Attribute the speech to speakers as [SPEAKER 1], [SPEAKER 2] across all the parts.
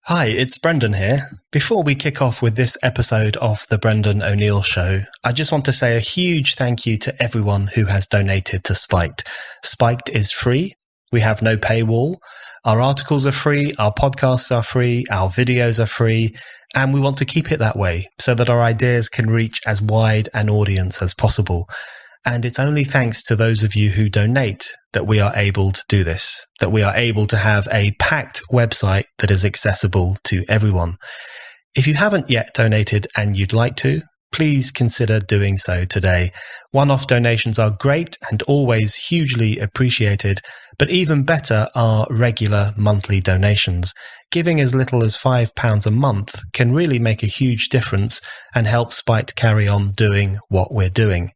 [SPEAKER 1] Hi, it's Brendan here. Before we kick off with this episode of The Brendan O'Neill Show, I just want to say a huge thank you to everyone who has donated to Spiked. Spiked is free. We have no paywall. Our articles are free. Our podcasts are free. Our videos are free. And we want to keep it that way so that our ideas can reach as wide an audience as possible. And it's only thanks to those of you who donate that we are able to do this, that we are able to have a packed website that is accessible to everyone. If you haven't yet donated and you'd like to, please consider doing so today. One-off donations are great and always hugely appreciated, but even better are regular monthly donations. Giving as little as £5 a month can really make a huge difference and help Spiked carry on doing what we're doing.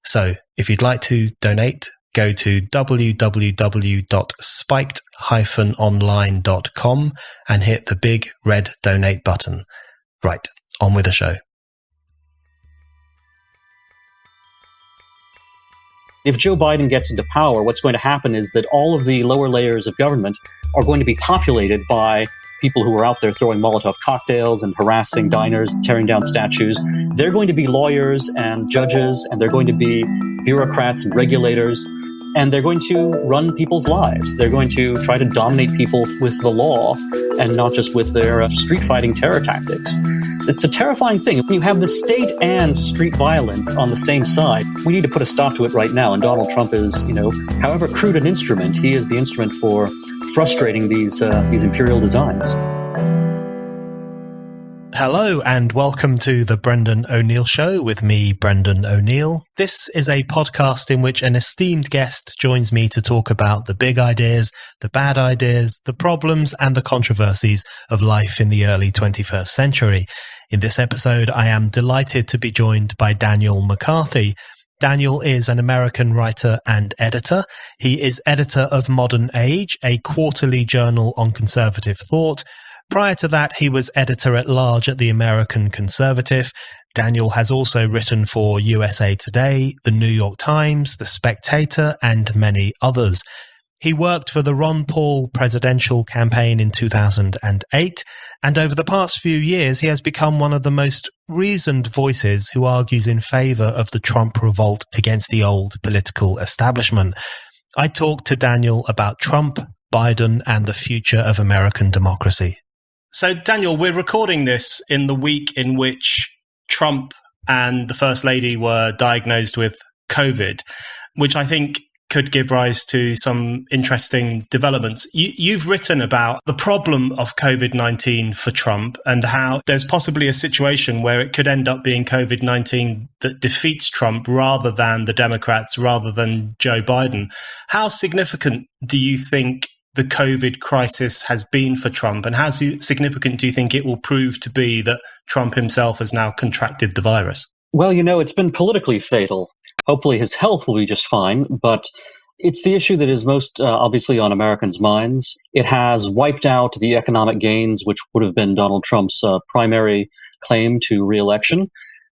[SPEAKER 1] So, if you'd like to donate, go to www.spiked-online.com and hit the big red donate button. Right, on with the show.
[SPEAKER 2] If Joe Biden gets into power, what's going to happen is that all of the lower layers of government are going to be populated by people who are out there throwing Molotov cocktails and harassing diners, tearing down statues. They're going to be lawyers and judges, and they're going to be bureaucrats and regulators, and they're going to run people's lives. They're going to try to dominate people with the law and not just with their street fighting terror tactics. It's a terrifying thing. When you have the state and street violence on the same side, we need to put a stop to it right now. And Donald Trump is, however crude an instrument, he is the instrument for frustrating these imperial designs.
[SPEAKER 1] Hello and welcome to the Brendan O'Neill Show with me, Brendan O'Neill. This is a podcast in which an esteemed guest joins me to talk about the big ideas, the bad ideas, the problems and the controversies of life in the early 21st century. In this episode, I am delighted to be joined by Daniel McCarthy. Daniel is an American writer and editor. He is editor of Modern Age, a quarterly journal on conservative thought. Prior to that, he was editor-at-large at the American Conservative. Daniel has also written for USA Today, The New York Times, The Spectator, and many others. He worked for the Ron Paul presidential campaign in 2008, and over the past few years, he has become one of the most reasoned voices who argues in favor of the Trump revolt against the old political establishment. I talked to Daniel about Trump, Biden, and the future of American democracy. So, Daniel, we're recording this in the week in which Trump and the First Lady were diagnosed with COVID, which I think could give rise to some interesting developments. You've written about the problem of COVID-19 for Trump and how there's possibly a situation where it could end up being COVID-19 that defeats Trump rather than the Democrats, rather than Joe Biden. How significant do you think the COVID crisis has been for Trump, and how significant do you think it will prove to be that Trump himself has now contracted the virus?
[SPEAKER 2] Well, it's been politically fatal. Hopefully his health will be just fine, but it's the issue that is most obviously on Americans' minds. It has wiped out the economic gains, which would have been Donald Trump's primary claim to re-election.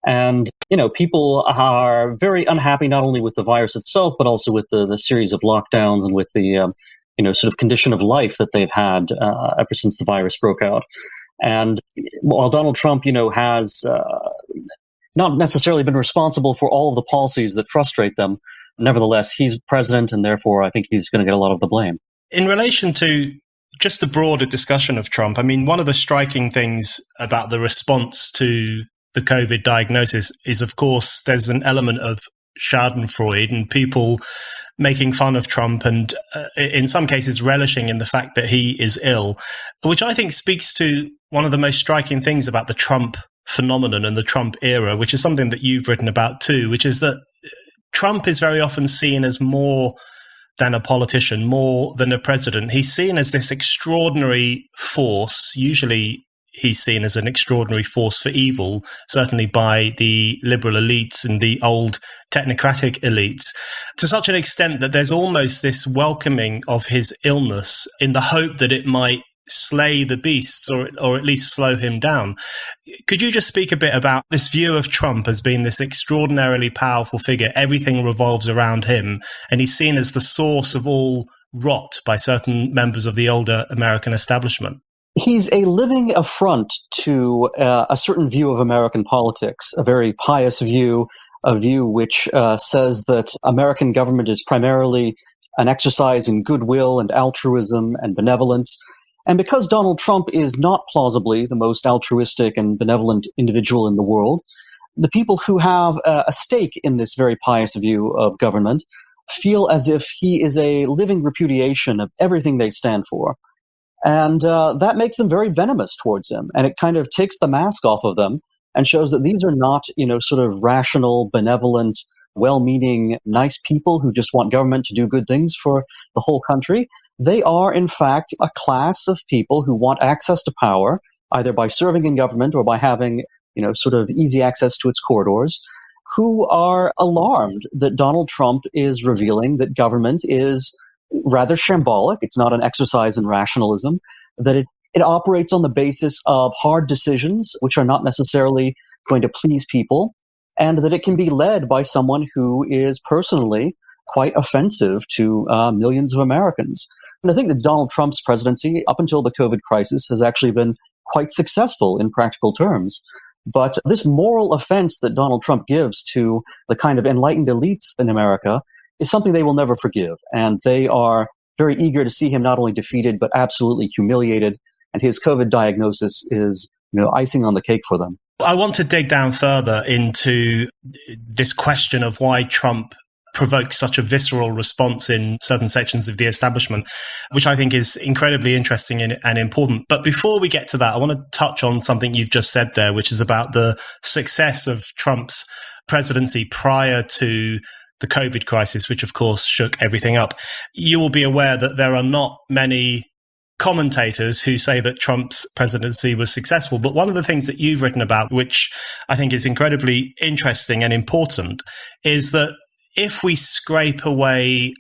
[SPEAKER 2] And, people are very unhappy not only with the virus itself, but also with the series of lockdowns and with the sort of condition of life that they've had ever since the virus broke out. And while Donald Trump, has not necessarily been responsible for all of the policies that frustrate them, nevertheless, he's president, and therefore I think he's going to get a lot of the blame.
[SPEAKER 1] In relation to just the broader discussion of Trump, I mean, one of the striking things about the response to the COVID diagnosis is, of course, there's an element of Schadenfreude and people making fun of Trump and in some cases relishing in the fact that he is ill, which I think speaks to one of the most striking things about the Trump phenomenon and the Trump era, which is something that you've written about too, which is that Trump is very often seen as more than a politician, more than a president. He's seen as this extraordinary force, usually he's seen as an extraordinary force for evil, certainly by the liberal elites and the old technocratic elites, to such an extent that there's almost this welcoming of his illness in the hope that it might slay the beasts or at least slow him down. Could you just speak a bit about this view of Trump as being this extraordinarily powerful figure? Everything revolves around him, and he's seen as the source of all rot by certain members of the older American establishment.
[SPEAKER 2] He's a living affront to a certain view of American politics, a very pious view, a view which says that American government is primarily an exercise in goodwill and altruism and benevolence. And because Donald Trump is not plausibly the most altruistic and benevolent individual in the world, the people who have a stake in this very pious view of government feel as if he is a living repudiation of everything they stand for. And that makes them very venomous towards him. And it kind of takes the mask off of them and shows that these are not, sort of rational, benevolent, well-meaning, nice people who just want government to do good things for the whole country. They are, in fact, a class of people who want access to power, either by serving in government or by having, sort of easy access to its corridors, who are alarmed that Donald Trump is revealing that government is rather shambolic. It's not an exercise in rationalism, that it operates on the basis of hard decisions, which are not necessarily going to please people, and that it can be led by someone who is personally quite offensive to millions of Americans. And I think that Donald Trump's presidency, up until the COVID crisis, has actually been quite successful in practical terms. But this moral offense that Donald Trump gives to the kind of enlightened elites in America is something they will never forgive. And they are very eager to see him not only defeated, but absolutely humiliated. And his COVID diagnosis is, icing on the cake for them.
[SPEAKER 1] I want to dig down further into this question of why Trump provoked such a visceral response in certain sections of the establishment, which I think is incredibly interesting and important. But before we get to that, I want to touch on something you've just said there, which is about the success of Trump's presidency prior to the COVID crisis, which of course shook everything up. You will be aware that there are not many commentators who say that Trump's presidency was successful. But one of the things that you've written about, which I think is incredibly interesting and important, is that if we scrape away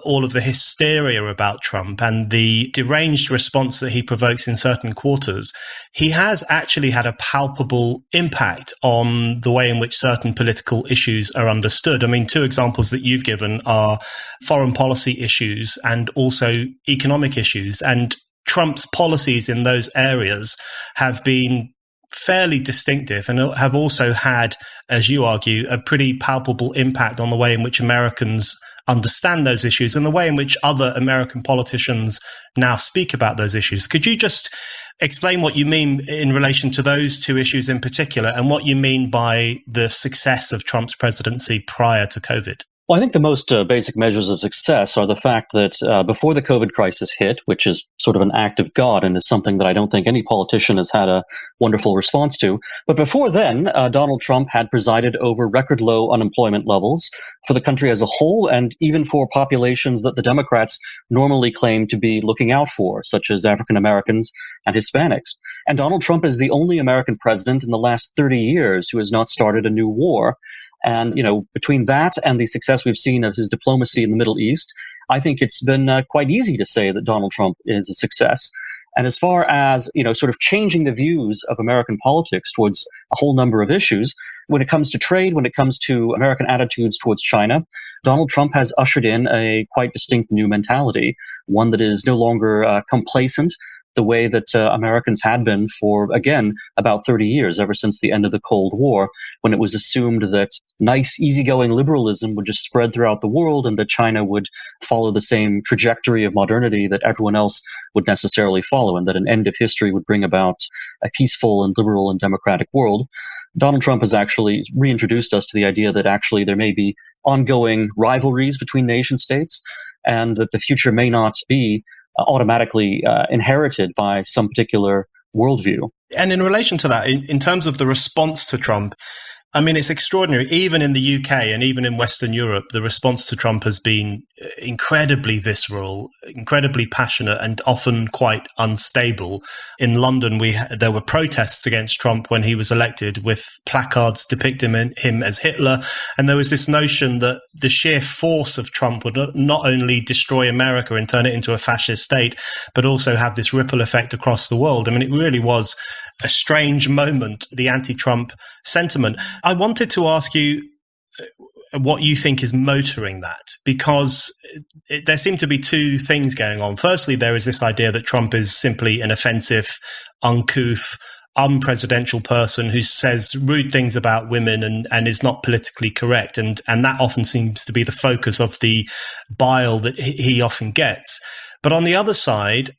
[SPEAKER 1] all of the hysteria about Trump and the deranged response that he provokes in certain quarters, he has actually had a palpable impact on the way in which certain political issues are understood. I mean, two examples that you've given are foreign policy issues and also economic issues. And Trump's policies in those areas have been fairly distinctive and have also had, as you argue, a pretty palpable impact on the way in which Americans understand those issues and the way in which other American politicians now speak about those issues. Could you just explain what you mean in relation to those two issues in particular and what you mean by the success of Trump's presidency prior to COVID?
[SPEAKER 2] Well, I think the most basic measures of success are the fact that before the COVID crisis hit, which is sort of an act of God and is something that I don't think any politician has had a wonderful response to. But before then, Donald Trump had presided over record low unemployment levels for the country as a whole, and even for populations that the Democrats normally claim to be looking out for, such as African Americans and Hispanics. And Donald Trump is the only American president in the last 30 years who has not started a new war. And, between that and the success we've seen of his diplomacy in the Middle East, I think it's been quite easy to say that Donald Trump is a success. And as far as, sort of changing the views of American politics towards a whole number of issues, when it comes to trade, when it comes to American attitudes towards China, Donald Trump has ushered in a quite distinct new mentality, one that is no longer complacent, the way that Americans had been for, again, about 30 years, ever since the end of the Cold War, when it was assumed that nice, easygoing liberalism would just spread throughout the world and that China would follow the same trajectory of modernity that everyone else would necessarily follow, and that an end of history would bring about a peaceful and liberal and democratic world. Donald Trump has actually reintroduced us to the idea that actually there may be ongoing rivalries between nation states, and that the future may not be automatically inherited by some particular worldview.
[SPEAKER 1] And in relation to that, in terms of the response to Trump, I mean, it's extraordinary. Even in the UK and even in Western Europe, the response to Trump has been incredibly visceral, incredibly passionate, and often quite unstable. In London, there were protests against Trump when he was elected, with placards depicting him as Hitler. And there was this notion that the sheer force of Trump would not only destroy America and turn it into a fascist state, but also have this ripple effect across the world. I mean, it really was a strange moment, the anti-Trump sentiment. I wanted to ask you, what you think is motoring that, because there seem to be two things going on. Firstly, there is this idea that Trump is simply an offensive, uncouth, unpresidential person who says rude things about women and is not politically correct. And that often seems to be the focus of the bile that he often gets. But on the other side,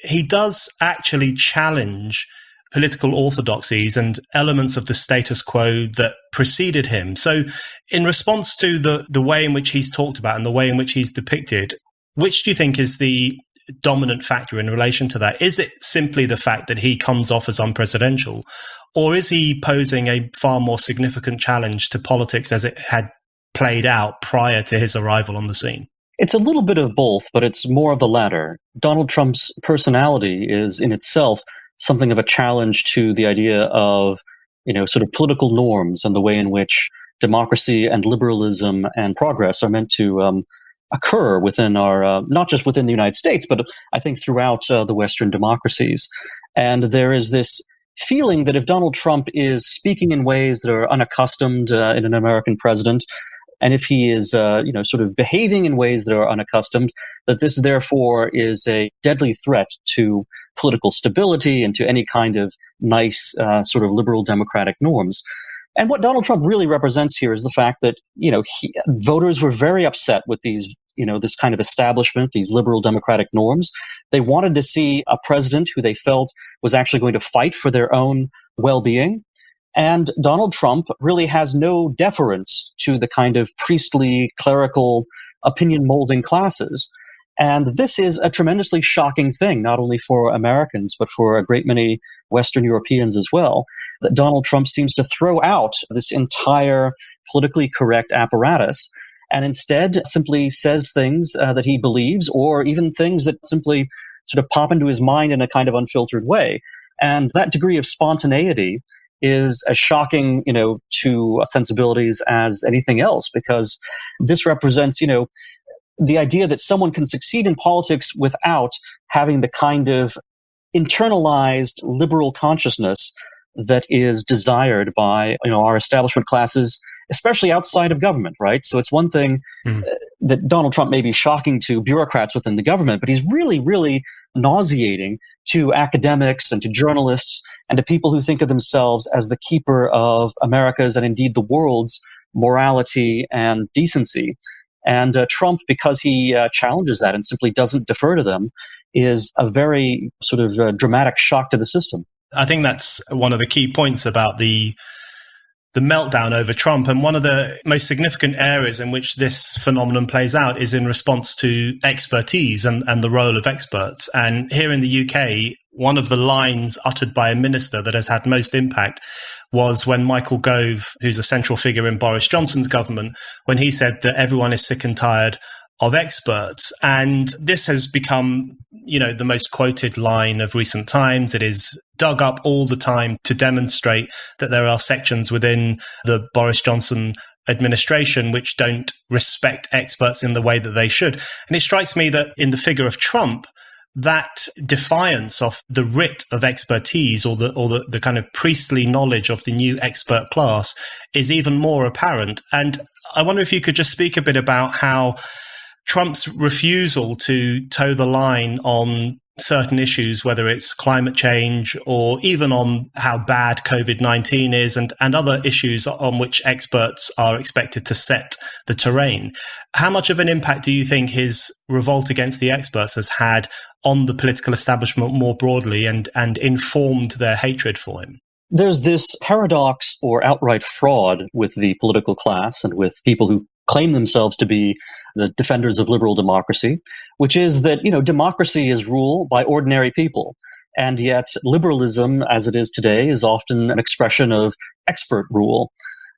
[SPEAKER 1] he does actually challenge political orthodoxies and elements of the status quo that preceded him. So in response to the way in which he's talked about and the way in which he's depicted, which do you think is the dominant factor in relation to that? Is it simply the fact that he comes off as unpresidential, or is he posing a far more significant challenge to politics as it had played out prior to his arrival on the scene?
[SPEAKER 2] It's a little bit of both, but it's more of the latter. Donald Trump's personality is in itself something of a challenge to the idea of, sort of political norms and the way in which democracy and liberalism and progress are meant to occur within our, not just within the United States, but I think throughout the Western democracies. And there is this feeling that if Donald Trump is speaking in ways that are unaccustomed in an American president, and if he is, sort of behaving in ways that are unaccustomed, that this therefore is a deadly threat to political stability and to any kind of nice sort of liberal democratic norms. And what Donald Trump really represents here is the fact that, voters were very upset with these, this kind of establishment, these liberal democratic norms. They wanted to see a president who they felt was actually going to fight for their own well-being. And Donald Trump really has no deference to the kind of priestly, clerical, opinion-molding classes. And this is a tremendously shocking thing, not only for Americans, but for a great many Western Europeans as well, that Donald Trump seems to throw out this entire politically correct apparatus and instead simply says things that he believes, or even things that simply sort of pop into his mind in a kind of unfiltered way. And that degree of spontaneity is as shocking, to sensibilities as anything else, because this represents, the idea that someone can succeed in politics without having the kind of internalized liberal consciousness that is desired by, our establishment classes, especially outside of government, right? So it's one thing that Donald Trump may be shocking to bureaucrats within the government, but he's really, really nauseating to academics and to journalists and to people who think of themselves as the keeper of America's and indeed the world's morality and decency. And Trump, because he challenges that and simply doesn't defer to them, is a very sort of dramatic shock to the system.
[SPEAKER 1] I think that's one of the key points about the meltdown over Trump. And one of the most significant areas in which this phenomenon plays out is in response to expertise and the role of experts. And here in the UK, one of the lines uttered by a minister that has had most impact was when Michael Gove, who's a central figure in Boris Johnson's government, when he said that everyone is sick and tired of experts. And this has become, the most quoted line of recent times. It is dug up all the time to demonstrate that there are sections within the Boris Johnson administration which don't respect experts in the way that they should. And it strikes me that in the figure of Trump, that defiance of the writ of expertise or the kind of priestly knowledge of the new expert class is even more apparent. And I wonder if you could just speak a bit about how Trump's refusal to toe the line on certain issues, whether it's climate change or even on how bad COVID-19 is and other issues on which experts are expected to set the terrain. How much of an impact do you think his revolt against the experts has had on the political establishment more broadly and informed their hatred for him?
[SPEAKER 2] There's this paradox or outright fraud with the political class and with people who claim themselves to be the defenders of liberal democracy, which is that, democracy is ruled by ordinary people. And yet liberalism, as it is today, is often an expression of expert rule.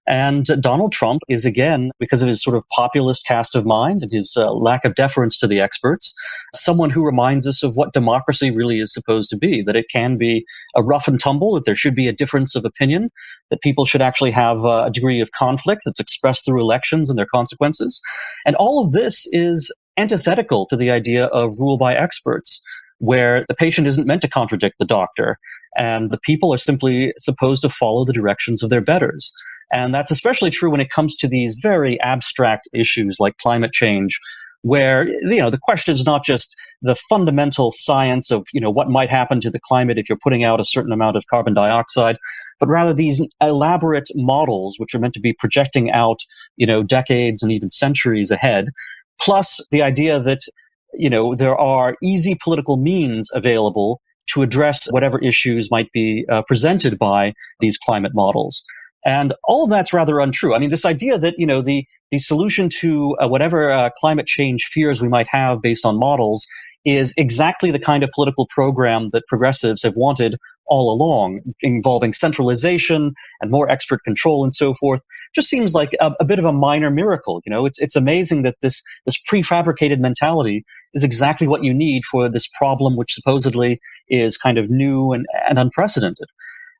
[SPEAKER 2] And Donald Trump is, again, because of his sort of populist cast of mind and his lack of deference to the experts, someone who reminds us of what democracy really is supposed to be, that it can be a rough and tumble, that there should be a difference of opinion, that people should actually have a degree of conflict that's expressed through elections and their consequences. And all of this is antithetical to the idea of rule by experts, where the patient isn't meant to contradict the doctor, and the people are simply supposed to follow the directions of their betters. And that's especially true when it comes to these very abstract issues like climate change, where, the question is not just the fundamental science of, what might happen to the climate if you're putting out a certain amount of carbon dioxide, but rather these elaborate models, which are meant to be projecting out, decades and even centuries ahead, plus the idea that, there are easy political means available to address whatever issues might be presented by these climate models. And all of that's rather untrue. I mean, this idea that, the solution to whatever climate change fears we might have based on models is exactly the kind of political program that progressives have wanted all along, involving centralization and more expert control and so forth, just seems like a bit of a minor miracle. It's amazing that this prefabricated mentality is exactly what you need for this problem, which supposedly is kind of new and unprecedented.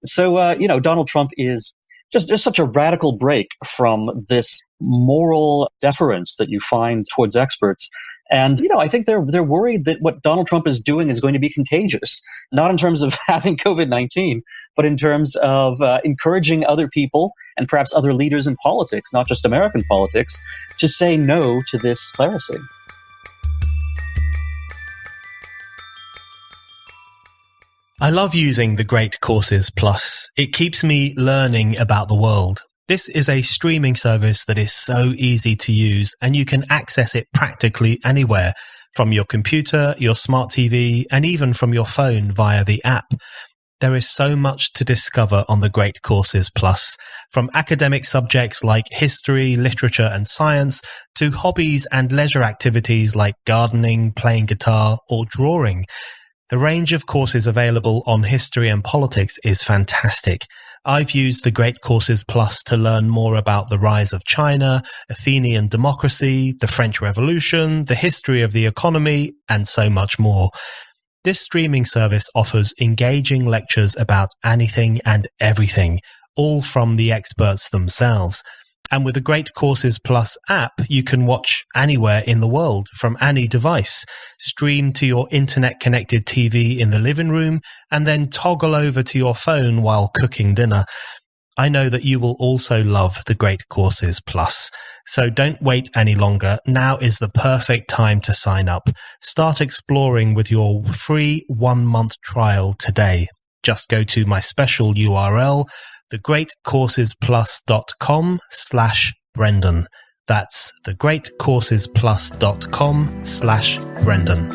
[SPEAKER 2] So, Donald Trump is just such a radical break from this moral deference that you find towards experts. And, I think they're worried that what Donald Trump is doing is going to be contagious, not in terms of having COVID-19, but in terms of encouraging other people and perhaps other leaders in politics, not just American politics, to say no to this heresy.
[SPEAKER 1] I love using the Great Courses Plus. It keeps me learning about the world. This is a streaming service that is so easy to use, and you can access it practically anywhere, from your computer, your smart TV, and even from your phone via the app. There is so much to discover on the Great Courses Plus, from academic subjects like history, literature, and science, to hobbies and leisure activities like gardening, playing guitar, or drawing. The range of courses available on history and politics is fantastic. I've used the Great Courses Plus to learn more about the rise of China, Athenian democracy, the French Revolution, the history of the economy, and so much more. This streaming service offers engaging lectures about anything and everything, all from the experts themselves. And with the Great Courses Plus app, you can watch anywhere in the world from any device, stream to your internet-connected TV in the living room, and then toggle over to your phone while cooking dinner. I know that you will also love the Great Courses Plus. So don't wait any longer. Now is the perfect time to sign up. Start exploring with your free 1-month trial today. Just go to my special URL, thegreatcoursesplus.com/Brendan. That's thegreatcoursesplus.com/Brendan.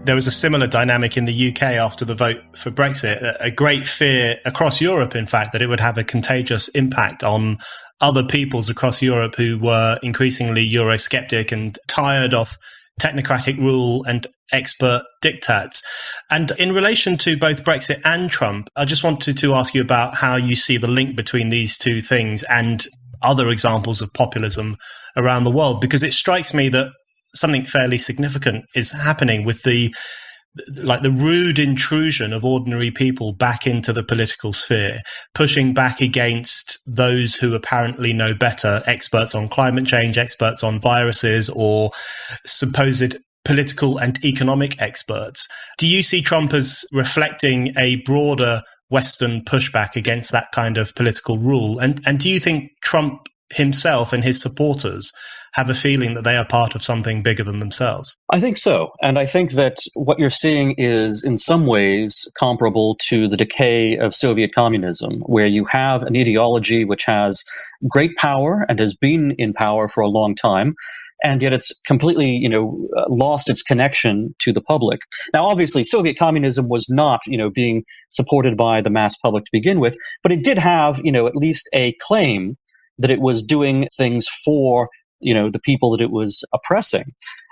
[SPEAKER 1] There was a similar dynamic in the UK after the vote for Brexit, a great fear across Europe, in fact, that it would have a contagious impact on other peoples across Europe who were increasingly Eurosceptic and tired of technocratic rule and expert diktats. And in relation to both Brexit and Trump, I just wanted to ask you about how you see the link between these two things and other examples of populism around the world, because it strikes me that something fairly significant is happening with the rude intrusion of ordinary people back into the political sphere, pushing back against those who apparently know better, experts on climate change, experts on viruses, or supposed political and economic experts. Do you see Trump as reflecting a broader Western pushback against that kind of political rule? And do you think Trump himself and his supporters have a feeling that they are part of something bigger than themselves?
[SPEAKER 2] I think so. And I think that what you're seeing is in some ways comparable to the decay of Soviet communism, where you have an ideology which has great power and has been in power for a long time, and yet it's completely, lost its connection to the public. Now, obviously, Soviet communism was not, being supported by the mass public to begin with, but it did have, at least a claim that it was doing things for, the people that it was oppressing.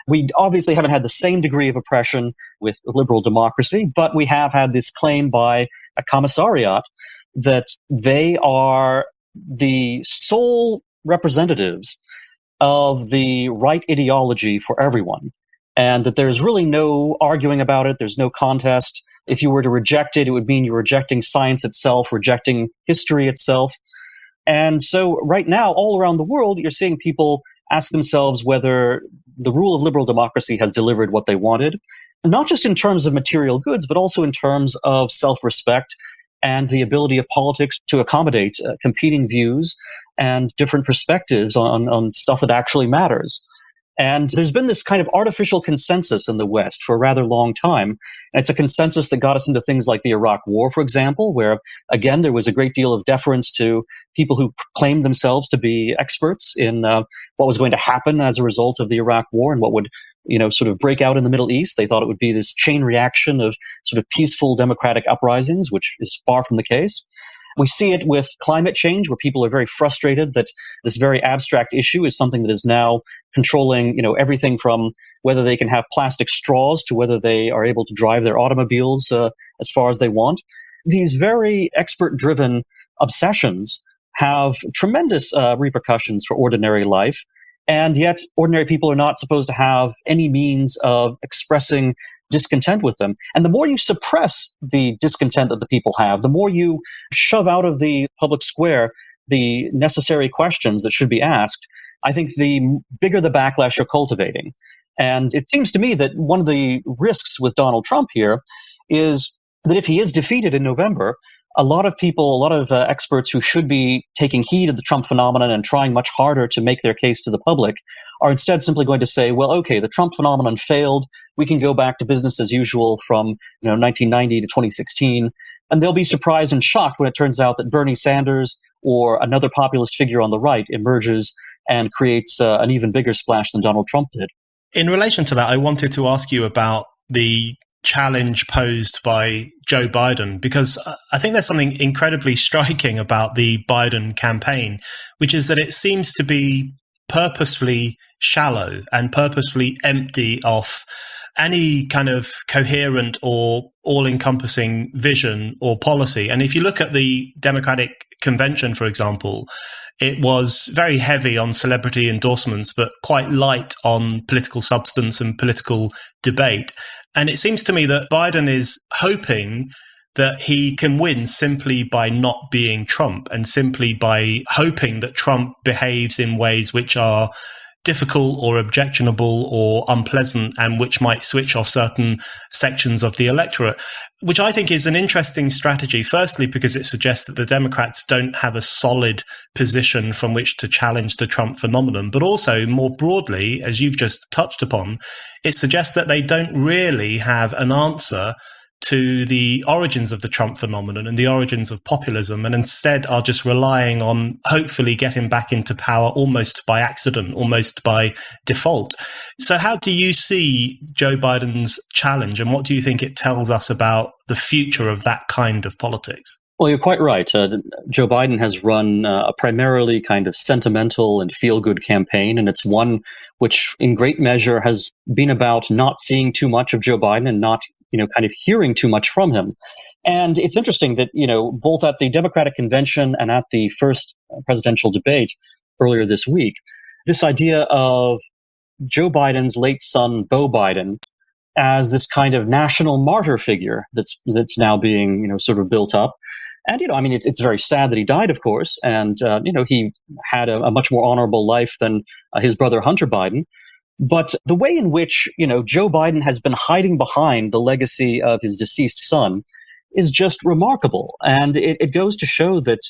[SPEAKER 2] We obviously haven't had the same degree of oppression with liberal democracy, but we have had this claim by a commissariat that they are the sole representatives of the right ideology for everyone, and that there's really no arguing about it. There's no contest. If you were to reject it, it would mean you're rejecting science itself, rejecting history itself. And so right now, all around the world, you're seeing people ask themselves whether the rule of liberal democracy has delivered what they wanted, not just in terms of material goods, but also in terms of self-respect and the ability of politics to accommodate competing views and different perspectives on stuff that actually matters. And there's been this kind of artificial consensus in the West for a rather long time. And it's a consensus that got us into things like the Iraq War, for example, where, again, there was a great deal of deference to people who claimed themselves to be experts in what was going to happen as a result of the Iraq War and what would, sort of break out in the Middle East. They thought it would be this chain reaction of sort of peaceful democratic uprisings, which is far from the case. We see it with climate change, where people are very frustrated that this very abstract issue is something that is now controlling, everything from whether they can have plastic straws to whether they are able to drive their automobiles as far as they want. These very expert-driven obsessions have tremendous repercussions for ordinary life, and yet ordinary people are not supposed to have any means of expressing discontent with them. And the more you suppress the discontent that the people have, the more you shove out of the public square the necessary questions that should be asked, I think the bigger the backlash you're cultivating. And it seems to me that one of the risks with Donald Trump here is that if he is defeated in November, a lot of people, a lot of experts who should be taking heed of the Trump phenomenon and trying much harder to make their case to the public are instead simply going to say, well, okay, the Trump phenomenon failed. We can go back to business as usual from 1990 to 2016. And they'll be surprised and shocked when it turns out that Bernie Sanders or another populist figure on the right emerges and creates an even bigger splash than Donald Trump did.
[SPEAKER 1] In relation to that, I wanted to ask you about the challenge posed by Joe Biden, because I think there's something incredibly striking about the Biden campaign, which is that it seems to be purposefully shallow and purposefully empty of any kind of coherent or all-encompassing vision or policy. And if you look at the Democratic convention, for example, it was very heavy on celebrity endorsements, but quite light on political substance and political debate. And it seems to me that Biden is hoping that he can win simply by not being Trump and simply by hoping that Trump behaves in ways which are difficult or objectionable or unpleasant and which might switch off certain sections of the electorate, which I think is an interesting strategy. Firstly, because it suggests that the Democrats don't have a solid position from which to challenge the Trump phenomenon, but also more broadly, as you've just touched upon, it suggests that they don't really have an answer to the origins of the Trump phenomenon and the origins of populism, and instead are just relying on hopefully getting back into power almost by accident, almost by default. So how do you see Joe Biden's challenge, and what do you think it tells us about the future of that kind of politics?
[SPEAKER 2] Well, you're quite right. Joe Biden has run a primarily kind of sentimental and feel-good campaign, and it's one which in great measure has been about not seeing too much of Joe Biden and not kind of hearing too much from him. And it's interesting that, both at the Democratic convention and at the first presidential debate earlier this week, this idea of Joe Biden's late son, Beau Biden, as this kind of national martyr figure that's now being, sort of built up. And, it's very sad that he died, of course. And, he had a much more honorable life than his brother, Hunter Biden. But the way in which, Joe Biden has been hiding behind the legacy of his deceased son is just remarkable. And it goes to show that,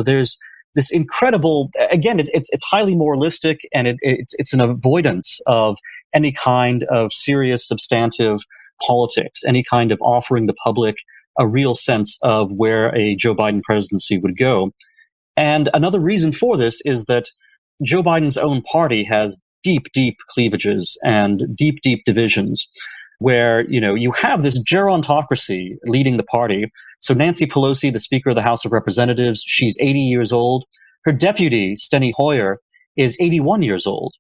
[SPEAKER 2] there's this incredible, again, it's highly moralistic, and it's an avoidance of any kind of serious, substantive politics, any kind of offering the public a real sense of where a Joe Biden presidency would go. And another reason for this is that Joe Biden's own party has deep cleavages and deep divisions where, you have this gerontocracy leading the party. So Nancy Pelosi, the Speaker of the House of Representatives, she's 80 years old. Her deputy, Steny Hoyer, is 81 years old.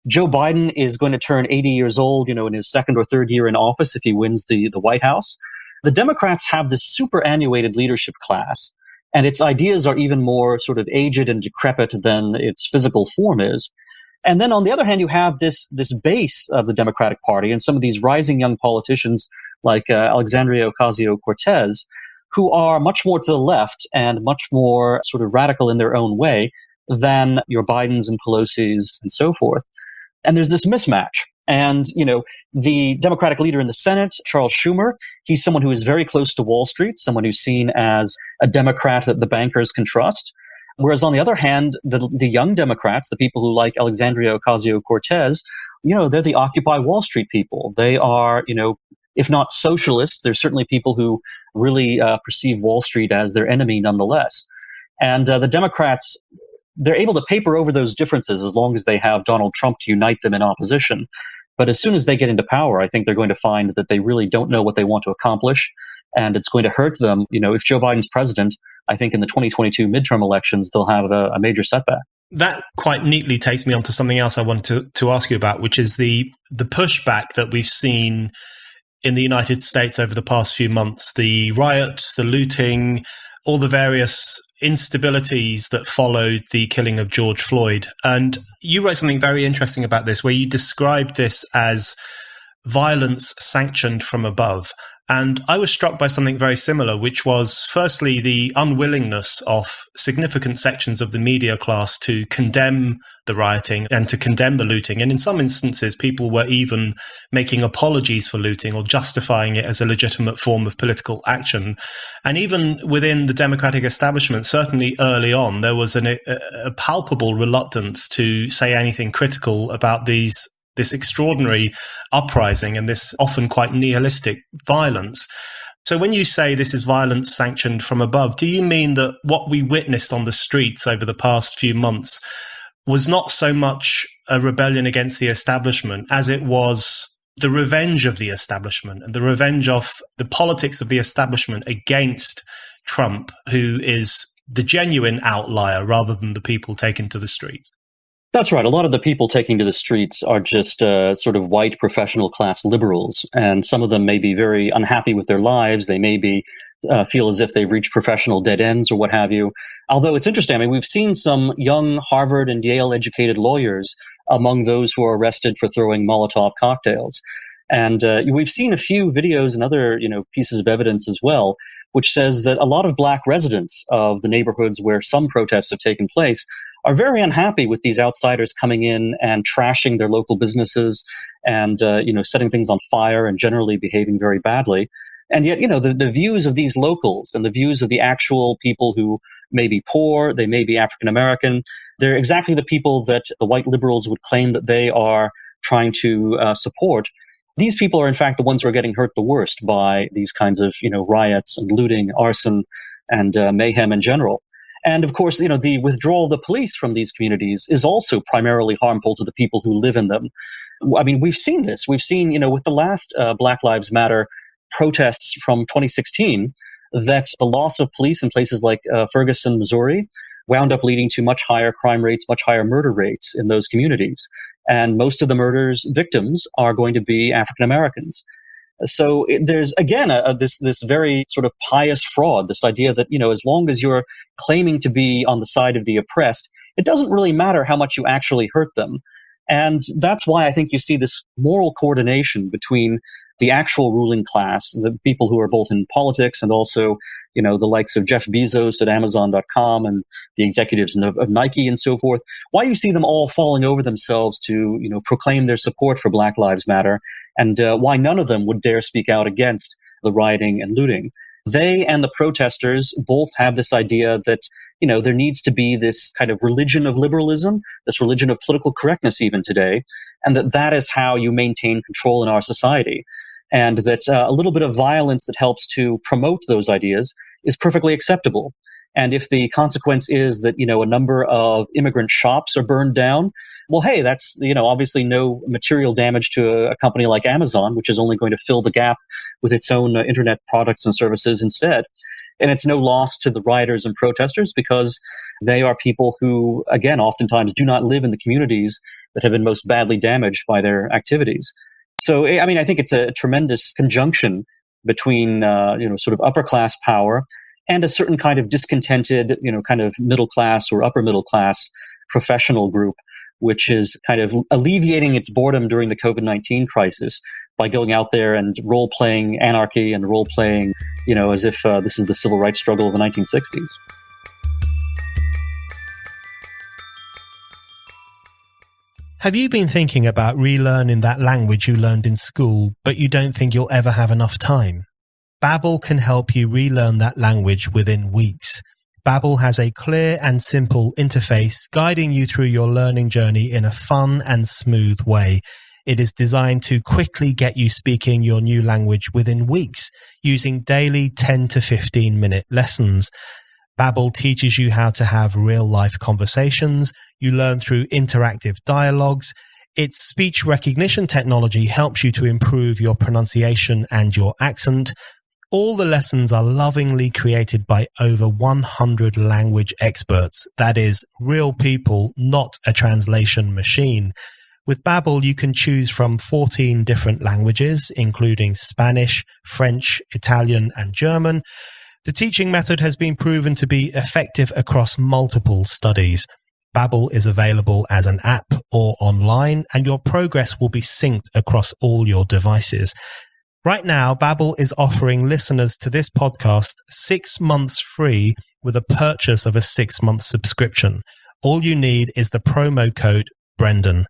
[SPEAKER 2] Joe Biden is going to turn 80 years old, in his second or third year in office if he wins the White House. The Democrats have this superannuated leadership class, and its ideas are even more sort of aged and decrepit than its physical form is. And then on the other hand, you have this base of the Democratic Party and some of these rising young politicians like Alexandria Ocasio-Cortez, who are much more to the left and much more sort of radical in their own way than your Bidens and Pelosi's and so forth. And there's this mismatch. And, the Democratic leader in the Senate, Charles Schumer, he's someone who is very close to Wall Street, someone who's seen as a Democrat that the bankers can trust. Whereas on the other hand, the young Democrats, the people who like Alexandria Ocasio-Cortez, they're the Occupy Wall Street people. They are, if not socialists, they're certainly people who really perceive Wall Street as their enemy nonetheless. And the Democrats, they're able to paper over those differences as long as they have Donald Trump to unite them in opposition. But as soon as they get into power, I think they're going to find that they really don't know what they want to accomplish. And it's going to hurt them. If Joe Biden's president, I think in the 2022 midterm elections, they'll have a major setback.
[SPEAKER 1] That quite neatly takes me on to something else I wanted to ask you about, which is the pushback that we've seen in the United States over the past few months, the riots, the looting, all the various instabilities that followed the killing of George Floyd. And you wrote something very interesting about this, where you described this as violence sanctioned from above. And I was struck by something very similar, which was firstly the unwillingness of significant sections of the media class to condemn the rioting and to condemn the looting. And in some instances, people were even making apologies for looting or justifying it as a legitimate form of political action. And even within the Democratic establishment, certainly early on, there was a palpable reluctance to say anything critical about this extraordinary uprising and this often quite nihilistic violence. So when you say this is violence sanctioned from above, do you mean that what we witnessed on the streets over the past few months was not so much a rebellion against the establishment as it was the revenge of the establishment and the revenge of the politics of the establishment against Trump, who is the genuine outlier rather than the people taken to the streets?
[SPEAKER 2] That's right. A lot of the people taking to the streets are just sort of white professional class liberals, and some of them may be very unhappy with their lives. They may be feel as if they've reached professional dead ends or what have you. Although it's interesting, I mean, we've seen some young Harvard and Yale educated lawyers among those who are arrested for throwing Molotov cocktails. And we've seen a few videos and other pieces of evidence as well, which says that a lot of black residents of the neighborhoods where some protests have taken place are very unhappy with these outsiders coming in and trashing their local businesses and, setting things on fire and generally behaving very badly. And yet, the views of these locals and the views of the actual people who may be poor, they may be African American, they're exactly the people that the white liberals would claim that they are trying to support. These people are, in fact, the ones who are getting hurt the worst by these kinds of, riots and looting, arson, and mayhem in general. And of course, the withdrawal of the police from these communities is also primarily harmful to the people who live in them. I mean, we've seen this. We've seen, with the last Black Lives Matter protests from 2016, that the loss of police in places like Ferguson, Missouri, wound up leading to much higher crime rates, much higher murder rates in those communities. And most of the murders victims are going to be African Americans. So there's, again, this very sort of pious fraud, this idea that, as long as you're claiming to be on the side of the oppressed, it doesn't really matter how much you actually hurt them. And that's why I think you see this moral coordination between the actual ruling class, the people who are both in politics and also, the likes of Jeff Bezos at Amazon.com and the executives of Nike and so forth, why you see them all falling over themselves to, proclaim their support for Black Lives Matter, and why none of them would dare speak out against the rioting and looting. They and the protesters both have this idea that, there needs to be this kind of religion of liberalism, this religion of political correctness even today, and that is how you maintain control in our society. And that a little bit of violence that helps to promote those ideas is perfectly acceptable. And if the consequence is that, a number of immigrant shops are burned down, well, hey, that's, obviously no material damage to a company like Amazon, which is only going to fill the gap with its own internet products and services instead. And it's no loss to the rioters and protesters because they are people who, again, oftentimes do not live in the communities that have been most badly damaged by their activities. So, I mean, I think it's a tremendous conjunction between, sort of upper class power and a certain kind of discontented, kind of middle class or upper middle class professional group, which is kind of alleviating its boredom during the COVID-19 crisis by going out there and role-playing anarchy and role-playing, as if this is the civil rights struggle of the 1960s.
[SPEAKER 1] Have you been thinking about relearning that language you learned in school, but you don't think you'll ever have enough time? Babbel can help you relearn that language within weeks. Babbel has a clear and simple interface guiding you through your learning journey in a fun and smooth way. It is designed to quickly get you speaking your new language within weeks using daily 10 to 15 minute lessons. Babbel teaches you how to have real-life conversations. You learn through interactive dialogues. Its speech recognition technology helps you to improve your pronunciation and your accent. All the lessons are lovingly created by over 100 language experts. That is, real people, not a translation machine. With Babbel, you can choose from 14 different languages, including Spanish, French, Italian, and German. The teaching method has been proven to be effective across multiple studies. Babbel is available as an app or online, and your progress will be synced across all your devices. Right now, Babbel is offering listeners to this podcast 6 months free with a purchase of a 6-month subscription. All you need is the promo code Brendan.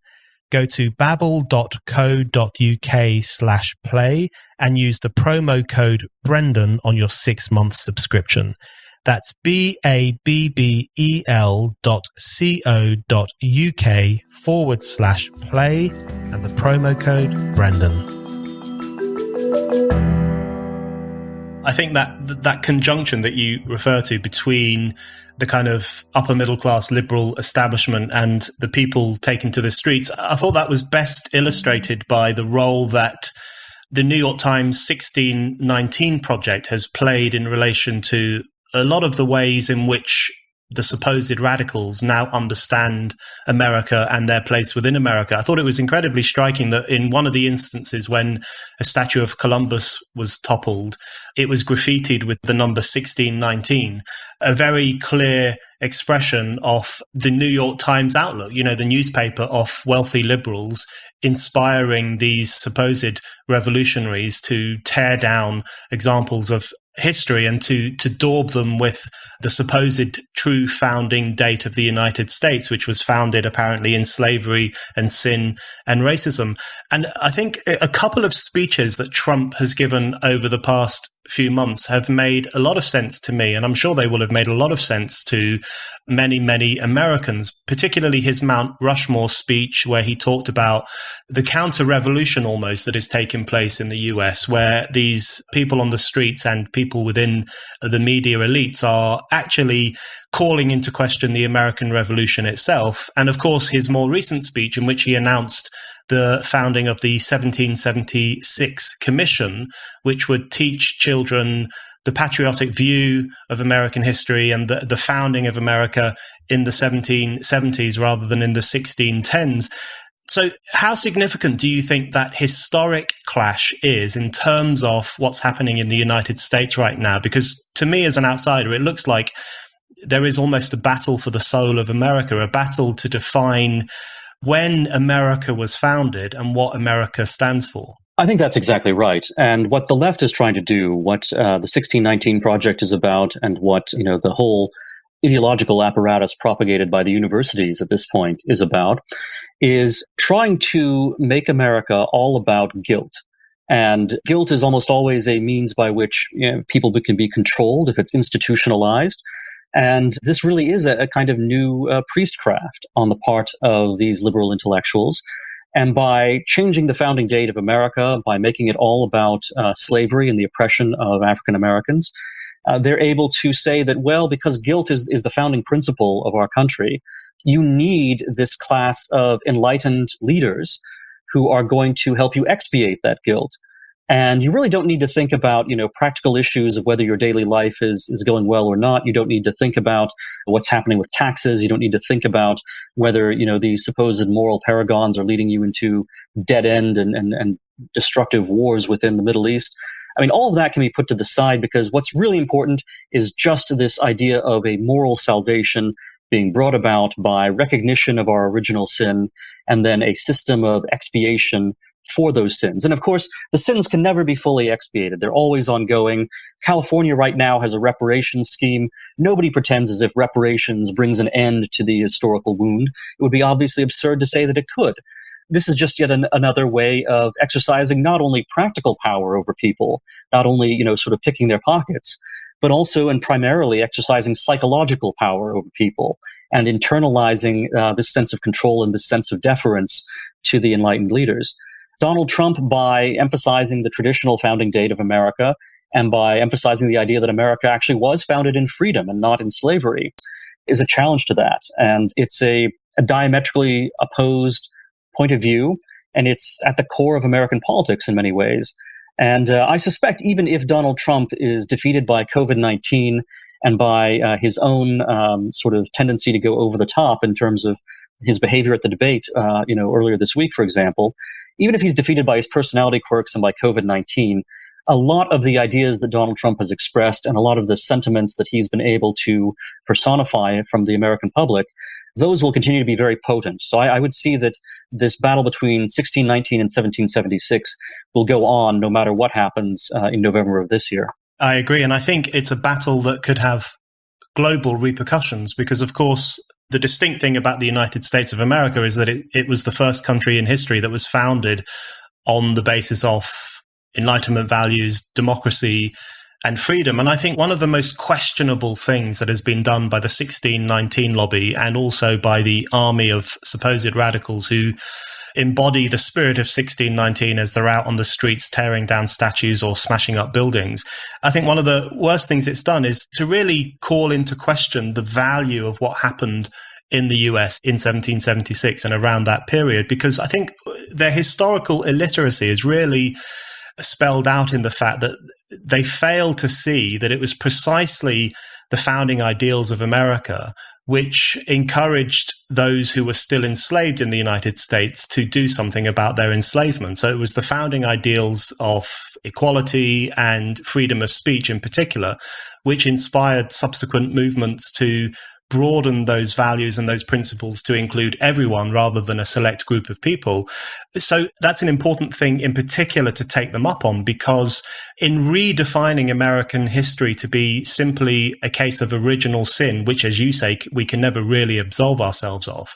[SPEAKER 1] Go to babbel.co.uk/play and use the promo code Brendan on your 6-month subscription. That's babbel.co.uk/play and the promo code Brendan. I think that conjunction that you refer to between the kind of upper middle class liberal establishment and the people taken to the streets, I thought that was best illustrated by the role that the New York Times 1619 project has played in relation to a lot of the ways in which the supposed radicals now understand America and their place within America. I thought it was incredibly striking that in one of the instances when a statue of Columbus was toppled, it was graffitied with the number 1619, a very clear expression of the New York Times outlook, the newspaper of wealthy liberals inspiring these supposed revolutionaries to tear down examples of history and to daub them with the supposed true founding date of the United States, which was founded apparently in slavery and sin and racism. And I think a couple of speeches that Trump has given over the past few months have made a lot of sense to me, and I'm sure they will have made a lot of sense to many, many Americans, particularly his Mount Rushmore speech, where he talked about the counter-revolution almost that is taking place in the US, where these people on the streets and people within the media elites are actually calling into question the American Revolution itself. And of course, his more recent speech in which he announced the founding of the 1776 Commission, which would teach children the patriotic view of American history and the founding of America in the 1770s rather than in the 1610s. So how significant do you think that historic clash is in terms of what's happening in the United States right now? Because to me, as an outsider, it looks like there is almost a battle for the soul of America, a battle to define when America was founded and what America stands for.
[SPEAKER 2] I think that's exactly right. And what the left is trying to do, what the 1619 Project is about, and what the whole ideological apparatus propagated by the universities at this point is about, is trying to make America all about guilt. And guilt is almost always a means by which people can be controlled if it's institutionalized. And this really is a kind of new priestcraft on the part of these liberal intellectuals. And by changing the founding date of America, by making it all about slavery and the oppression of African Americans, they're able to say that, well, because guilt is the founding principle of our country, you need this class of enlightened leaders who are going to help you expiate that guilt. And you really don't need to think about, practical issues of whether your daily life is going well or not. You don't need to think about what's happening with taxes. You don't need to think about whether, the supposed moral paragons are leading you into dead end and destructive wars within the Middle East. I mean, all of that can be put to the side because what's really important is just this idea of a moral salvation being brought about by recognition of our original sin and then a system of expiation for those sins. And of course, the sins can never be fully expiated. They're always ongoing. California right now has a reparations scheme. Nobody pretends as if reparations brings an end to the historical wound. It would be obviously absurd to say that it could. This is just yet another way of exercising not only practical power over people, not only, sort of picking their pockets, but also and primarily exercising psychological power over people and internalizing this sense of control and this sense of deference to the enlightened leaders. Donald Trump, by emphasizing the traditional founding date of America and by emphasizing the idea that America actually was founded in freedom and not in slavery, is a challenge to that. And it's a diametrically opposed point of view, and it's at the core of American politics in many ways. And I suspect even if Donald Trump is defeated by COVID-19 and by his own sort of tendency to go over the top in terms of his behavior at the debate, earlier this week, for example, even if he's defeated by his personality quirks and by COVID-19, a lot of the ideas that Donald Trump has expressed and a lot of the sentiments that he's been able to personify from the American public, those will continue to be very potent. So I would see that this battle between 1619 and 1776 will go on no matter what happens in November of this year.
[SPEAKER 1] I agree. And I think it's a battle that could have global repercussions because, of course, the distinct thing about the United States of America is that it was the first country in history that was founded on the basis of Enlightenment values, democracy, and freedom. And I think one of the most questionable things that has been done by the 1619 lobby and also by the army of supposed radicals who embody the spirit of 1619 as they're out on the streets tearing down statues or smashing up buildings. I think one of the worst things it's done is to really call into question the value of what happened in the US in 1776 and around that period, because I think their historical illiteracy is really spelled out in the fact that they failed to see that it was precisely the founding ideals of America which encouraged those who were still enslaved in the United States to do something about their enslavement. So it was the founding ideals of equality and freedom of speech in particular, which inspired subsequent movements to broaden those values and those principles to include everyone rather than a select group of people. So that's an important thing in particular to take them up on, because in redefining American history to be simply a case of original sin, which, as you say, we can never really absolve ourselves of,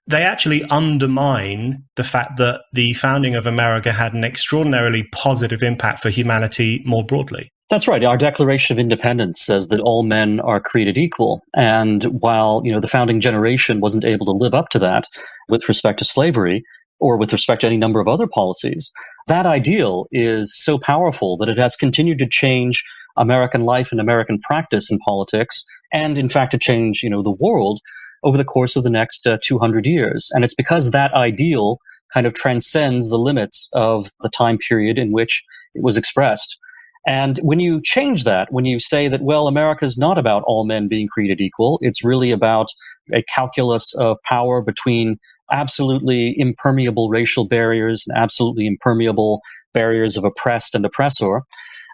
[SPEAKER 1] they actually undermine the fact that the founding of America had an extraordinarily positive impact for humanity more broadly.
[SPEAKER 2] That's right. Our Declaration of Independence says that all men are created equal. And while, the founding generation wasn't able to live up to that with respect to slavery or with respect to any number of other policies, that ideal is so powerful that it has continued to change American life and American practice in politics, and in fact to change, the world over the course of the next 200 years. And it's because that ideal kind of transcends the limits of the time period in which it was expressed. And when you change that, when you say that, well, America is not about all men being created equal, it's really about a calculus of power between absolutely impermeable racial barriers and absolutely impermeable barriers of oppressed and oppressor,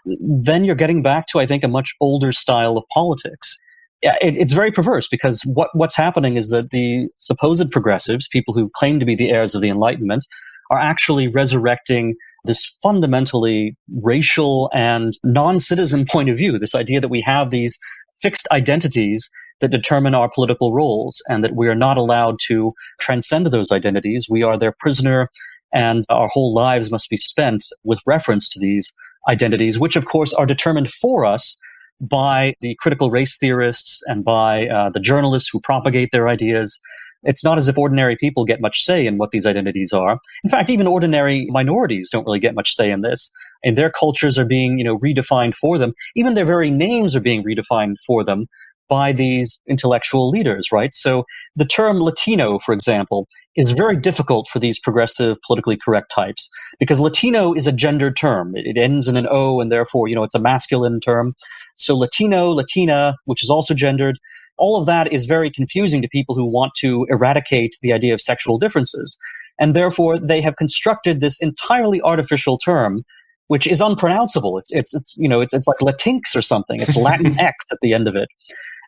[SPEAKER 2] then you're getting back to, I think, a much older style of politics. It's very perverse because what's happening is that the supposed progressives, people who claim to be the heirs of the Enlightenment, are actually resurrecting this fundamentally racial and non-citizen point of view, this idea that we have these fixed identities that determine our political roles and that we are not allowed to transcend those identities. We are their prisoner, and our whole lives must be spent with reference to these identities, which of course are determined for us by the critical race theorists and by the journalists who propagate their ideas. It's not as if ordinary people get much say in what these identities are. In fact, even ordinary minorities don't really get much say in this. And their cultures are being, redefined for them. Even their very names are being redefined for them by these intellectual leaders, right? So the term Latino, for example, is very difficult for these progressive, politically correct types because Latino is a gendered term. It ends in an O, and therefore, it's a masculine term. So Latino, Latina, which is also gendered, all of that is very confusing to people who want to eradicate the idea of sexual differences. And therefore, they have constructed this entirely artificial term, which is unpronounceable. It's like Latinx or something. It's Latin X at the end of it.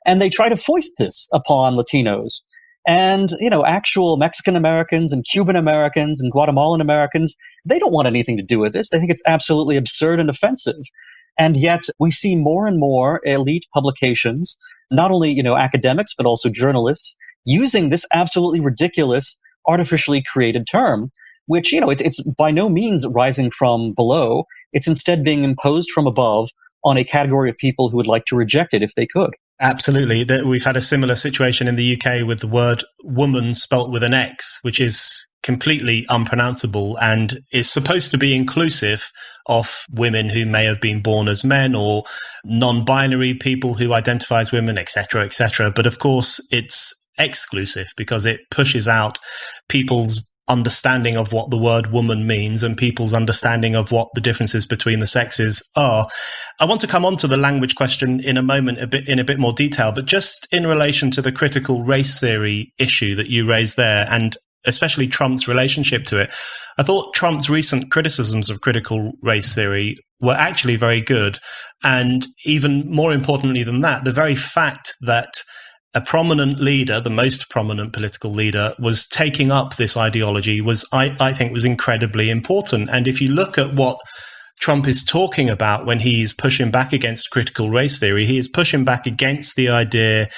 [SPEAKER 2] And they try to foist this upon Latinos. And, actual Mexican Americans and Cuban Americans and Guatemalan Americans, they don't want anything to do with this. They think it's absolutely absurd and offensive. And yet we see more and more elite publications, not only, academics, but also journalists, using this absolutely ridiculous, artificially created term, which, it's by no means rising from below. It's instead being imposed from above on a category of people who would like to reject it if they could.
[SPEAKER 1] Absolutely. We've had a similar situation in the UK with the word woman spelt with an X, which is completely unpronounceable and is supposed to be inclusive of women who may have been born as men or non-binary people who identify as women, etc., etc. But of course, it's exclusive because it pushes out people's understanding of what the word woman means and people's understanding of what the differences between the sexes are. I want to come on to the language question in a moment, in a bit more detail, but just in relation to the critical race theory issue that you raised there, and especially Trump's relationship to it, I thought Trump's recent criticisms of critical race theory were actually very good. And even more importantly than that, the very fact that a prominent leader, the most prominent political leader, was taking up this ideology was, I think, was incredibly important. And if you look at what Trump is talking about when he's pushing back against critical race theory, he is pushing back against the idea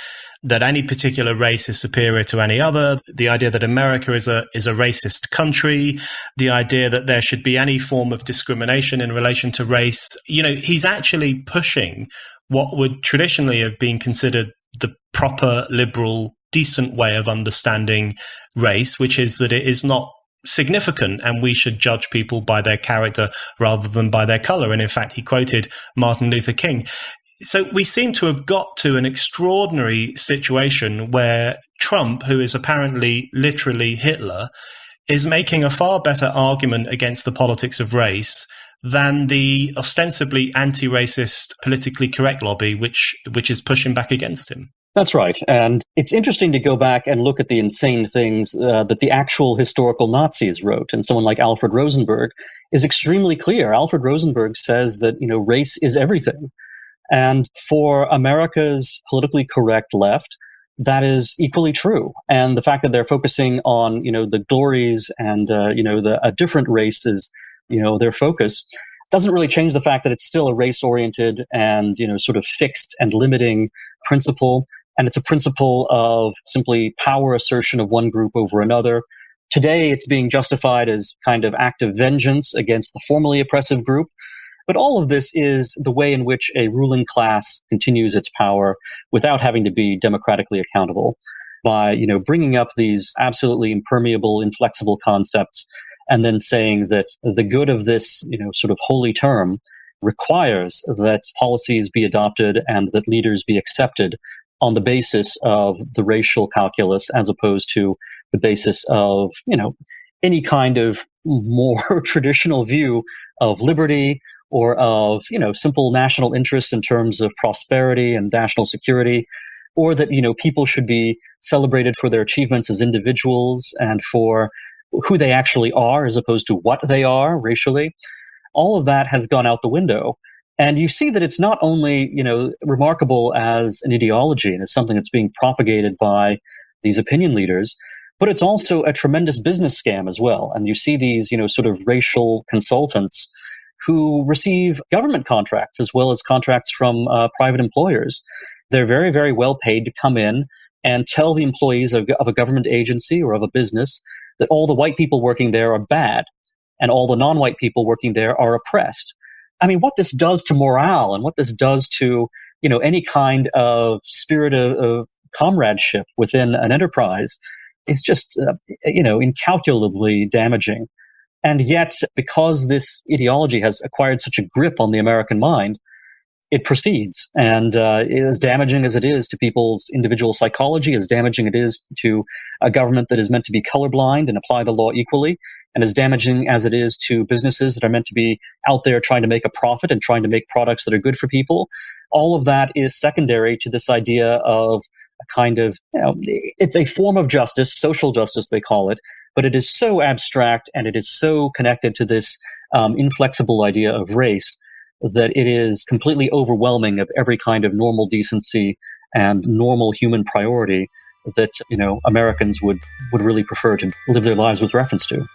[SPEAKER 1] that any particular race is superior to any other, the idea that America is a racist country, the idea that there should be any form of discrimination in relation to race. He's actually pushing what would traditionally have been considered the proper, liberal, decent way of understanding race, which is that it is not significant and we should judge people by their character rather than by their color. And in fact, he quoted Martin Luther King. So we seem to have got to an extraordinary situation where Trump, who is apparently literally Hitler, is making a far better argument against the politics of race than the ostensibly anti-racist, politically correct lobby, which is pushing back against him.
[SPEAKER 2] That's right. And it's interesting to go back and look at the insane things that the actual historical Nazis wrote. And someone like Alfred Rosenberg is extremely clear. Alfred Rosenberg says that, race is everything. And for America's politically correct left, that is equally true. And the fact that they're focusing on, the glories and, a different race is, their focus, doesn't really change the fact that it's still a race-oriented and, sort of fixed and limiting principle. And it's a principle of simply power assertion of one group over another. Today, it's being justified as kind of act of vengeance against the formerly oppressive group. But all of this is the way in which a ruling class continues its power without having to be democratically accountable by, bringing up these absolutely impermeable, inflexible concepts and then saying that the good of this, sort of holy term requires that policies be adopted and that leaders be accepted on the basis of the racial calculus as opposed to the basis of, any kind of more traditional view of liberty or of, simple national interests in terms of prosperity and national security, or that, people should be celebrated for their achievements as individuals and for who they actually are as opposed to what they are racially. All of that has gone out the window. And you see that it's not only, remarkable as an ideology and as something that's being propagated by these opinion leaders, but it's also a tremendous business scam as well. And you see these, sort of racial consultants who receive government contracts as well as contracts from private employers. They're very, very well paid to come in and tell the employees of a government agency or of a business that all the white people working there are bad and all the non-white people working there are oppressed. I mean, what this does to morale and what this does to, any kind of spirit of comradeship within an enterprise is just, incalculably damaging. And yet, because this ideology has acquired such a grip on the American mind, it proceeds. And as damaging as it is to people's individual psychology, as damaging it is to a government that is meant to be colorblind and apply the law equally, and as damaging as it is to businesses that are meant to be out there trying to make a profit and trying to make products that are good for people, all of that is secondary to this idea of a kind of, it's a form of justice, social justice they call it, but it is so abstract and it is so connected to this inflexible idea of race that it is completely overwhelming of every kind of normal decency and normal human priority that, Americans would really prefer to live their lives with reference to.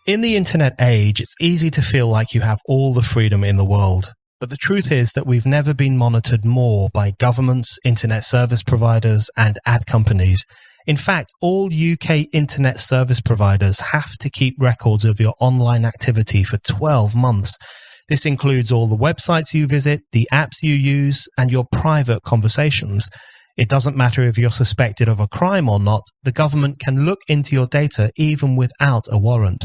[SPEAKER 1] In the internet age, it's easy to feel like you have all the freedom in the world. But the truth is that we've never been monitored more by governments, internet service providers, and ad companies. In fact, all UK internet service providers have to keep records of your online activity for 12 months. This includes all the websites you visit, the apps you use, and your private conversations. It doesn't matter if you're suspected of a crime or not, the government can look into your data even without a warrant.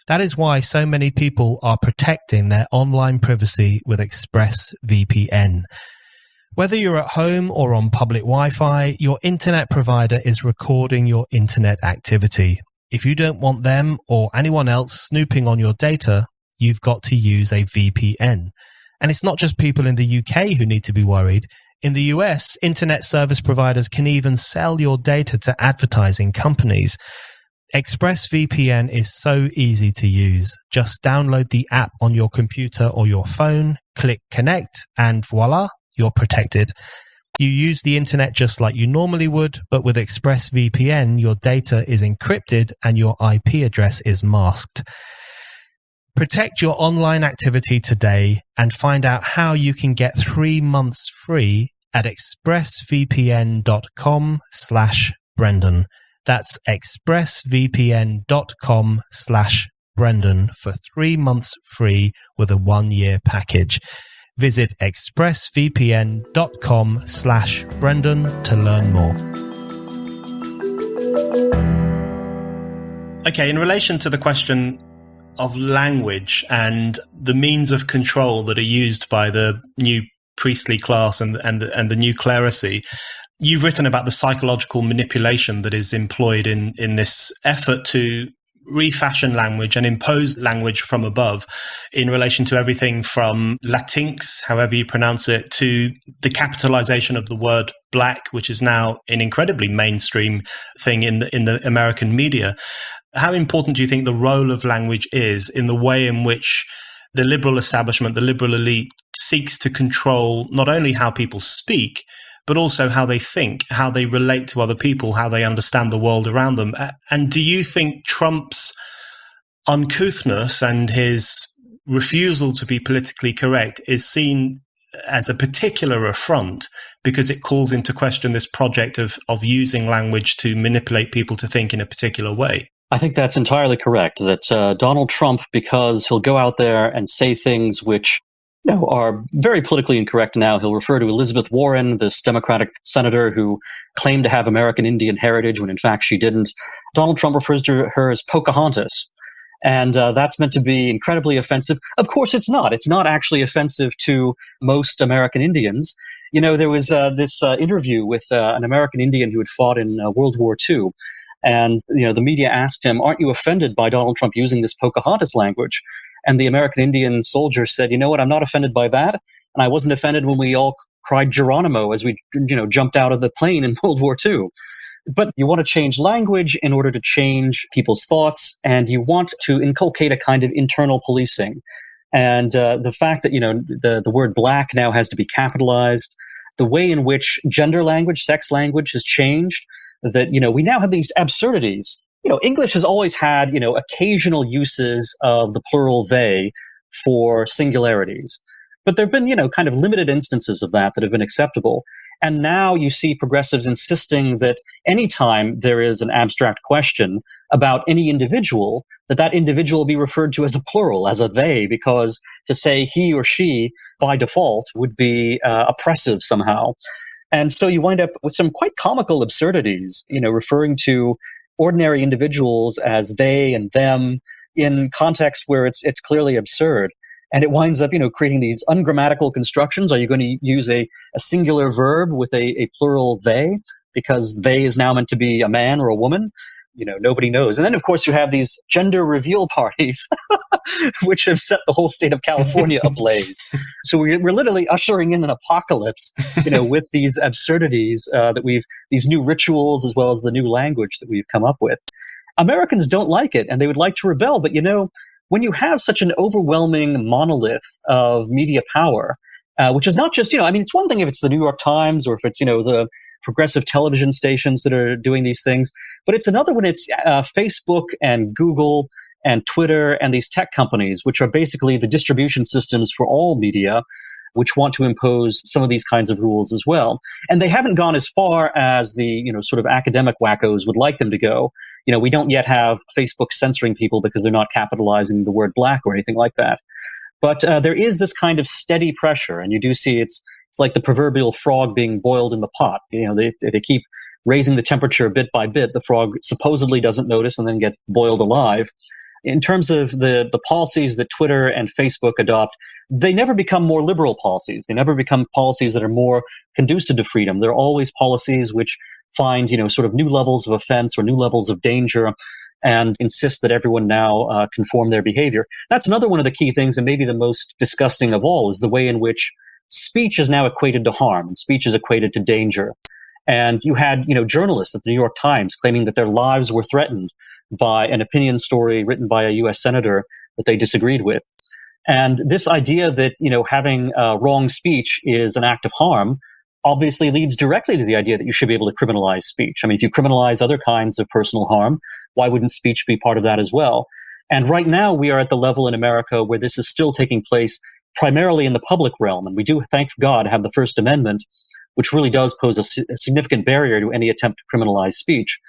[SPEAKER 1] That is why so many people are protecting their online privacy with ExpressVPN. Whether you're at home or on public Wi-Fi, your internet provider is recording your internet activity. If you don't want them or anyone else snooping on your data, you've got to use a VPN. And it's not just people in the UK who need to be worried. In the US, internet service providers can even sell your data to advertising companies. ExpressVPN is so easy to use. Just download the app on your computer or your phone, click connect, and voila, you're protected. You use the internet just like you normally would, but with ExpressVPN, your data is encrypted and your IP address is masked. Protect your online activity today and find out how you can get 3 months free at expressvpn.com/Brendan. That's expressvpn.com/Brendan for 3 months free with a 1-year package. Visit expressvpn.com/Brendan to learn more. Okay, in relation to the question of language and the means of control that are used by the new priestly class and the new clerisy, you've written about the psychological manipulation that is employed in this effort to refashion language and impose language from above in relation to everything from Latinx, however you pronounce it, to the capitalization of the word black, which is now an incredibly mainstream thing in the American media. How important do you think the role of language is in the way in which the liberal establishment, the liberal elite, seeks to control not only how people speak, but also how they think, how they relate to other people, how they understand the world around them? And do you think Trump's uncouthness and his refusal to be politically correct is seen as a particular affront because it calls into question this project of using language to manipulate people to think in a particular way?
[SPEAKER 2] I think that's entirely correct, that Donald Trump, because he'll go out there and say things which are very politically incorrect now. He'll refer to Elizabeth Warren, this Democratic senator who claimed to have American Indian heritage when in fact she didn't. Donald Trump refers to her as Pocahontas. And that's meant to be incredibly offensive. Of course it's not. It's not actually offensive to most American Indians. There was this interview with an American Indian who had fought in World War II. And, the media asked him, aren't you offended by Donald Trump using this Pocahontas language? And the American Indian soldier said, you know what, I'm not offended by that. And I wasn't offended when we all cried Geronimo as we, jumped out of the plane in World War II. But you want to change language in order to change people's thoughts, and you want to inculcate a kind of internal policing. And the fact that, the word black now has to be capitalized, the way in which gender language, sex language has changed, that, we now have these absurdities. English has always had, occasional uses of the plural they for singularities. But there have been, kind of limited instances of that have been acceptable. And now you see progressives insisting that anytime there is an abstract question about any individual, that individual be referred to as a plural, as a they, because to say he or she by default would be oppressive somehow. And so you wind up with some quite comical absurdities, referring to ordinary individuals as they and them in context where it's clearly absurd. And it winds up, creating these ungrammatical constructions. Are you going to use a singular verb with a plural they? Because they is now meant to be a man or a woman? Nobody knows. And then, of course, you have these gender reveal parties, which have set the whole state of California ablaze. So we're literally ushering in an apocalypse, with these absurdities these new rituals as well as the new language that we've come up with. Americans don't like it, and they would like to rebel. But, when you have such an overwhelming monolith of media power, which is not just, it's one thing if it's the New York Times or if it's, the progressive television stations that are doing these things, but it's another when it's Facebook and Google and Twitter and these tech companies, which are basically the distribution systems for all media, which want to impose some of these kinds of rules as well. And they haven't gone as far as the, sort of academic wackos would like them to go. We don't yet have Facebook censoring people because they're not capitalizing the word black or anything like that. But there is this kind of steady pressure, and you do see it's like the proverbial frog being boiled in the pot. They keep raising the temperature bit by bit. The frog supposedly doesn't notice and then gets boiled alive. In terms of the policies that Twitter and Facebook adopt, they never become more liberal policies. They never become policies that are more conducive to freedom. They're always policies which find, sort of new levels of offense or new levels of danger and insist that everyone now conform their behavior. That's another one of the key things, and maybe the most disgusting of all, is the way in which speech is now equated to harm and speech is equated to danger. And you had, journalists at the New York Times claiming that their lives were threatened by an opinion story written by a U.S. senator that they disagreed with. And this idea that, having wrong speech is an act of harm obviously leads directly to the idea that you should be able to criminalize speech. I mean, if you criminalize other kinds of personal harm, why wouldn't speech be part of that as well? And right now we are at the level in America where this is still taking place primarily in the public realm. And we do, thank God, have the First Amendment, which really does pose a significant barrier to any attempt to criminalize speech.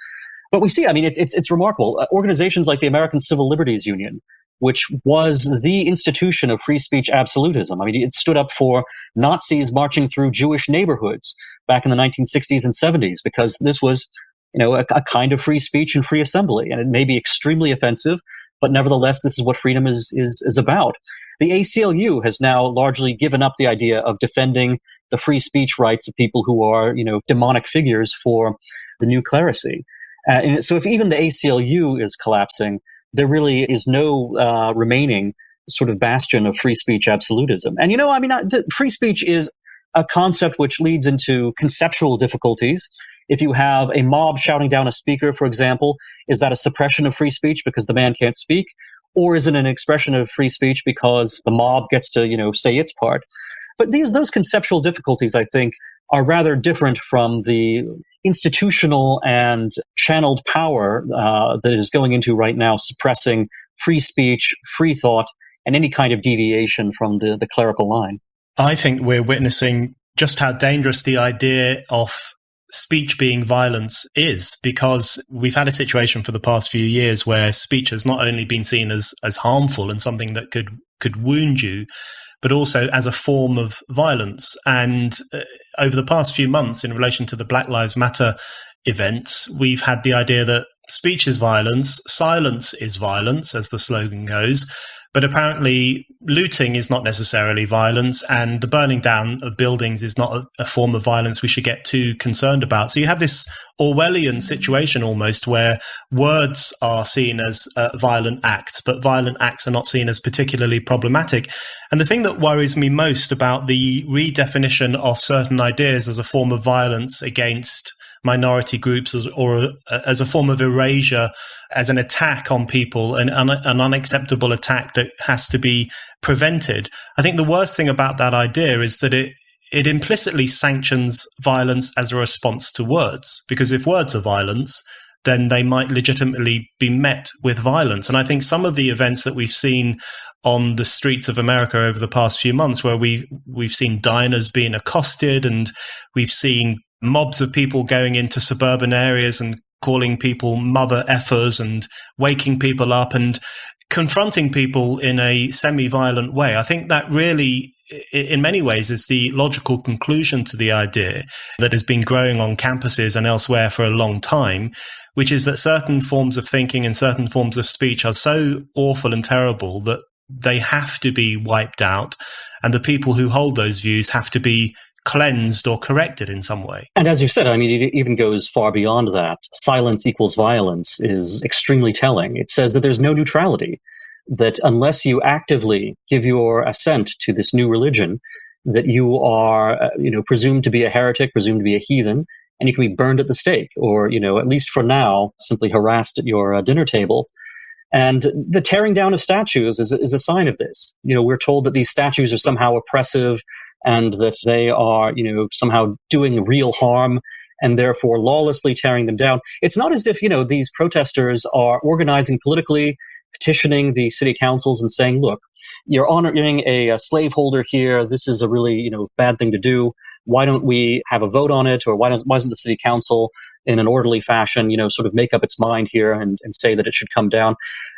[SPEAKER 2] But we see, it's remarkable. Organizations like the American Civil Liberties Union, which was the institution of free speech absolutism. It stood up for Nazis marching through Jewish neighborhoods back in the 1960s and 70s, because this was, a kind of free speech and free assembly. And it may be extremely offensive, but nevertheless, this is what freedom is about. The ACLU has now largely given up the idea of defending the free speech rights of people who are, demonic figures for the new clerisy. And so if even the ACLU is collapsing, there really is no remaining sort of bastion of free speech absolutism. And, free speech is a concept which leads into conceptual difficulties. If you have a mob shouting down a speaker, for example, is that a suppression of free speech because the man can't speak? Or is it an expression of free speech because the mob gets to, say its part? But those conceptual difficulties, I think, are rather different from the institutional and channeled power that is going into right now suppressing free speech, free thought, and any kind of deviation from the clerical line.
[SPEAKER 1] I think we're witnessing just how dangerous the idea of speech being violence is, because we've had a situation for the past few years where speech has not only been seen as harmful and something that could wound you, but also as a form of violence. And over the past few months, in relation to the Black Lives Matter events, we've had the idea that speech is violence, silence is violence, as the slogan goes. But apparently looting is not necessarily violence, and the burning down of buildings is not a form of violence we should get too concerned about. So you have this Orwellian situation almost where words are seen as violent acts, but violent acts are not seen as particularly problematic. And the thing that worries me most about the redefinition of certain ideas as a form of violence against minority groups or as a form of erasure, as an attack on people, an unacceptable attack that has to be prevented. I think the worst thing about that idea is that it implicitly sanctions violence as a response to words, because if words are violence, then they might legitimately be met with violence. And I think some of the events that we've seen on the streets of America over the past few months, where we've seen diners being accosted, and we've seen mobs of people going into suburban areas and calling people mother effers and waking people up and confronting people in a semi-violent way. I think that really, in many ways, is the logical conclusion to the idea that has been growing on campuses and elsewhere for a long time, which is that certain forms of thinking and certain forms of speech are so awful and terrible that they have to be wiped out, and the people who hold those views have to be cleansed or corrected in some way.
[SPEAKER 2] And as you said, it even goes far beyond that. Silence equals violence is extremely telling. It says that there's no neutrality, that unless you actively give your assent to this new religion, that you are, presumed to be a heretic, presumed to be a heathen, and you can be burned at the stake, or, at least for now, simply harassed at your dinner table. And the tearing down of statues is a sign of this. We're told that these statues are somehow oppressive and that they are, somehow doing real harm and therefore lawlessly tearing them down. It's not as if, these protesters are organizing politically, petitioning the city councils and saying, look, you're honoring a slaveholder here. This is a really, bad thing to do. Why don't we have a vote on it? Or why doesn't the city council in an orderly fashion, sort of make up its mind here and say that it should come down?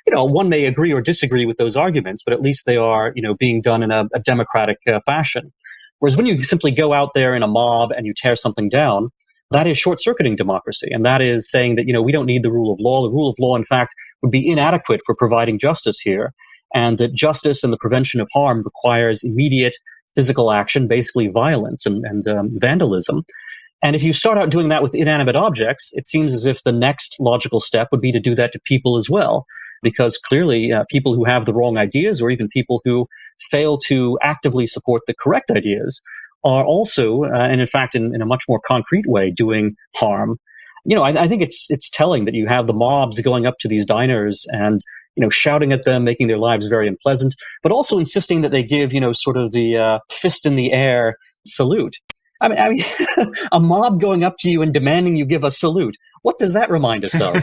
[SPEAKER 2] One may agree or disagree with those arguments, but at least they are, being done in a democratic fashion. Whereas when you simply go out there in a mob and you tear something down, that is short-circuiting democracy. And that is saying that, we don't need the rule of law. The rule of law, in fact, would be inadequate for providing justice here. And that justice and the prevention of harm requires immediate physical action, basically violence and vandalism. And if you start out doing that with inanimate objects, it seems as if the next logical step would be to do that to people as well. Because clearly people who have the wrong ideas, or even people who fail to actively support the correct ideas, are also, and in fact, in a much more concrete way, doing harm. I think it's telling that you have the mobs going up to these diners and, shouting at them, making their lives very unpleasant, but also insisting that they give, sort of the fist in the air salute. I mean, a mob going up to you and demanding you give a salute. What does that remind us of?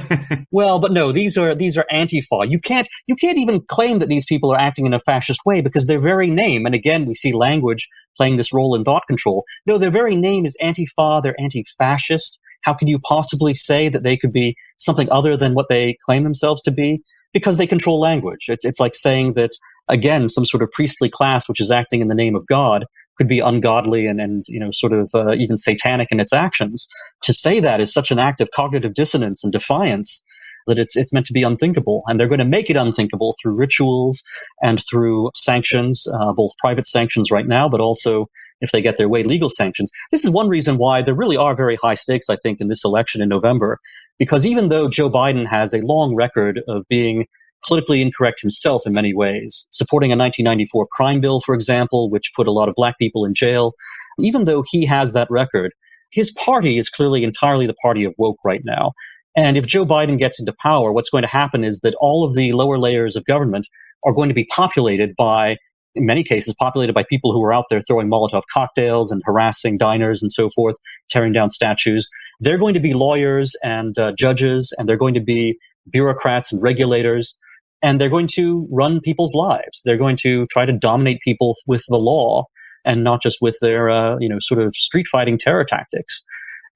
[SPEAKER 2] Well, but no, these are Antifa. You can't even claim that these people are acting in a fascist way because their very name, and again, we see language playing this role in thought control. No, their very name is Antifa. They're anti-fascist. How can you possibly say that they could be something other than what they claim themselves to be? Because they control language. It's like saying that, again, some sort of priestly class which is acting in the name of God could be ungodly and sort of even satanic in its actions. To say that is such an act of cognitive dissonance and defiance that it's meant to be unthinkable. And they're going to make it unthinkable through rituals and through sanctions, both private sanctions right now, but also, if they get their way, legal sanctions. This is one reason why there really are very high stakes, I think, in this election in November, because even though Joe Biden has a long record of being politically incorrect himself in many ways, supporting a 1994 crime bill, for example, which put a lot of black people in jail, even though he has that record, his party is clearly entirely the party of woke right now. And if Joe Biden gets into power, what's going to happen is that all of the lower layers of government are going to be populated by, in many cases, populated by people who are out there throwing Molotov cocktails and harassing diners and so forth, tearing down statues. They're going to be lawyers and judges, and they're going to be bureaucrats and regulators, and they're going to run people's lives. They're going to try to dominate people with the law and not just with their, sort of street fighting terror tactics.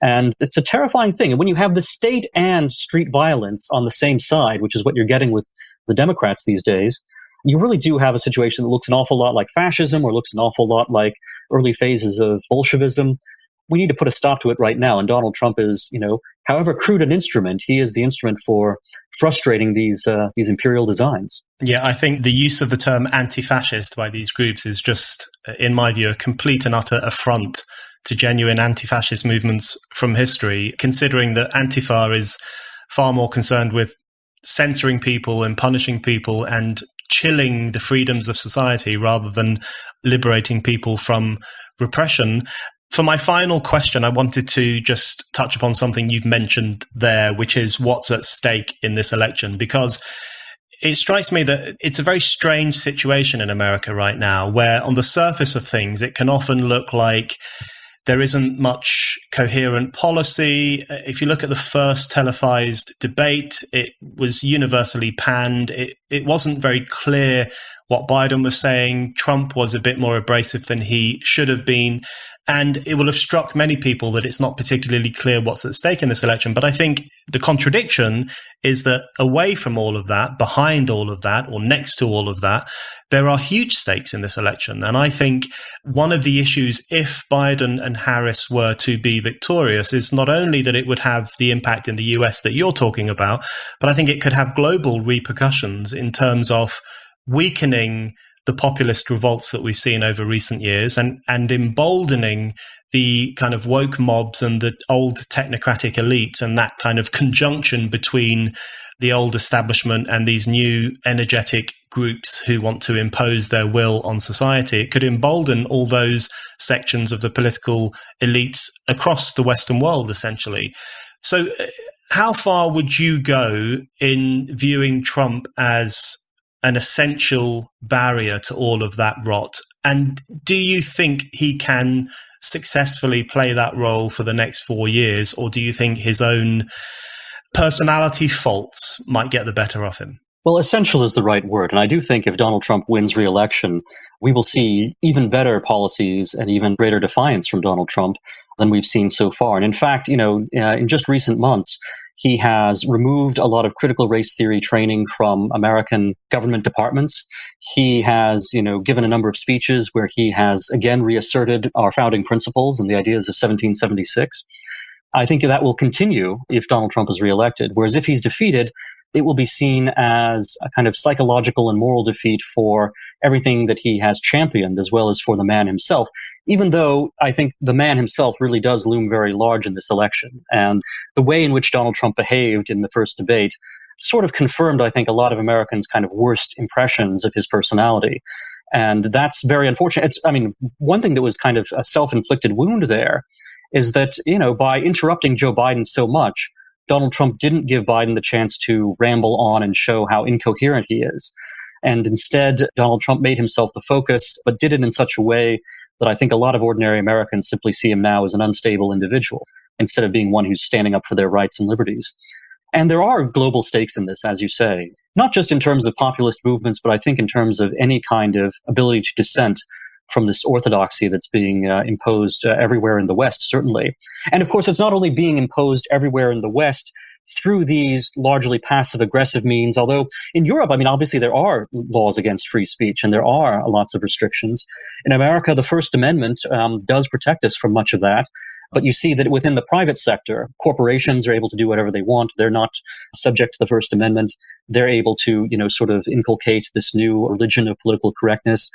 [SPEAKER 2] And it's a terrifying thing. And when you have the state and street violence on the same side, which is what you're getting with the Democrats these days, you really do have a situation that looks an awful lot like fascism or looks an awful lot like early phases of Bolshevism. We need to put a stop to it right now. And Donald Trump is, however crude an instrument, he is the instrument for frustrating these imperial designs.
[SPEAKER 1] Yeah, I think the use of the term anti-fascist by these groups is just, in my view, a complete and utter affront to genuine anti-fascist movements from history, considering that Antifa is far more concerned with censoring people and punishing people and chilling the freedoms of society rather than liberating people from repression. For my final question, I wanted to just touch upon something you've mentioned there, which is what's at stake in this election, because it strikes me that it's a very strange situation in America right now, where on the surface of things, it can often look like there isn't much coherent policy. If you look at the first televised debate, it was universally panned. It wasn't very clear what Biden was saying. Trump was a bit more abrasive than he should have been. And it will have struck many people that it's not particularly clear what's at stake in this election. But I think the contradiction is that away from all of that, behind all of that, or next to all of that, there are huge stakes in this election. And I think one of the issues, if Biden and Harris were to be victorious, is not only that it would have the impact in the US that you're talking about, but I think it could have global repercussions in terms of weakening the populist revolts that we've seen over recent years and emboldening the kind of woke mobs and the old technocratic elites, and that kind of conjunction between the old establishment and these new energetic groups who want to impose their will on society. It could embolden all those sections of the political elites across the Western world, essentially. So how far would you go in viewing Trump as an essential barrier to all of that rot. And do you think he can successfully play that role for the next 4 years, or do you think his own personality faults might get the better of him?
[SPEAKER 2] Well, essential is the right word. And I do think if Donald Trump wins re-election, we will see even better policies and even greater defiance from Donald Trump than we've seen so far. And in fact, in just recent months, he has removed a lot of critical race theory training from American government departments. He has, given a number of speeches where he has again reasserted our founding principles and the ideas of 1776. I think that will continue if Donald Trump is reelected. Whereas if he's defeated, it will be seen as a kind of psychological and moral defeat for everything that he has championed, as well as for the man himself, even though I think the man himself really does loom very large in this election. And the way in which Donald Trump behaved in the first debate sort of confirmed, I think, a lot of Americans' kind of worst impressions of his personality. And that's very unfortunate. One thing that was kind of a self-inflicted wound there is that, by interrupting Joe Biden so much, Donald Trump didn't give Biden the chance to ramble on and show how incoherent he is. And instead, Donald Trump made himself the focus, but did it in such a way that I think a lot of ordinary Americans simply see him now as an unstable individual, instead of being one who's standing up for their rights and liberties. And there are global stakes in this, as you say, not just in terms of populist movements, but I think in terms of any kind of ability to dissent from this orthodoxy that's being imposed everywhere in the West, certainly. And of course, it's not only being imposed everywhere in the West through these largely passive-aggressive means, although in Europe, obviously there are laws against free speech and there are lots of restrictions. In America, the First Amendment does protect us from much of that. But you see that within the private sector, corporations are able to do whatever they want. They're not subject to the First Amendment. They're able to, sort of inculcate this new religion of political correctness.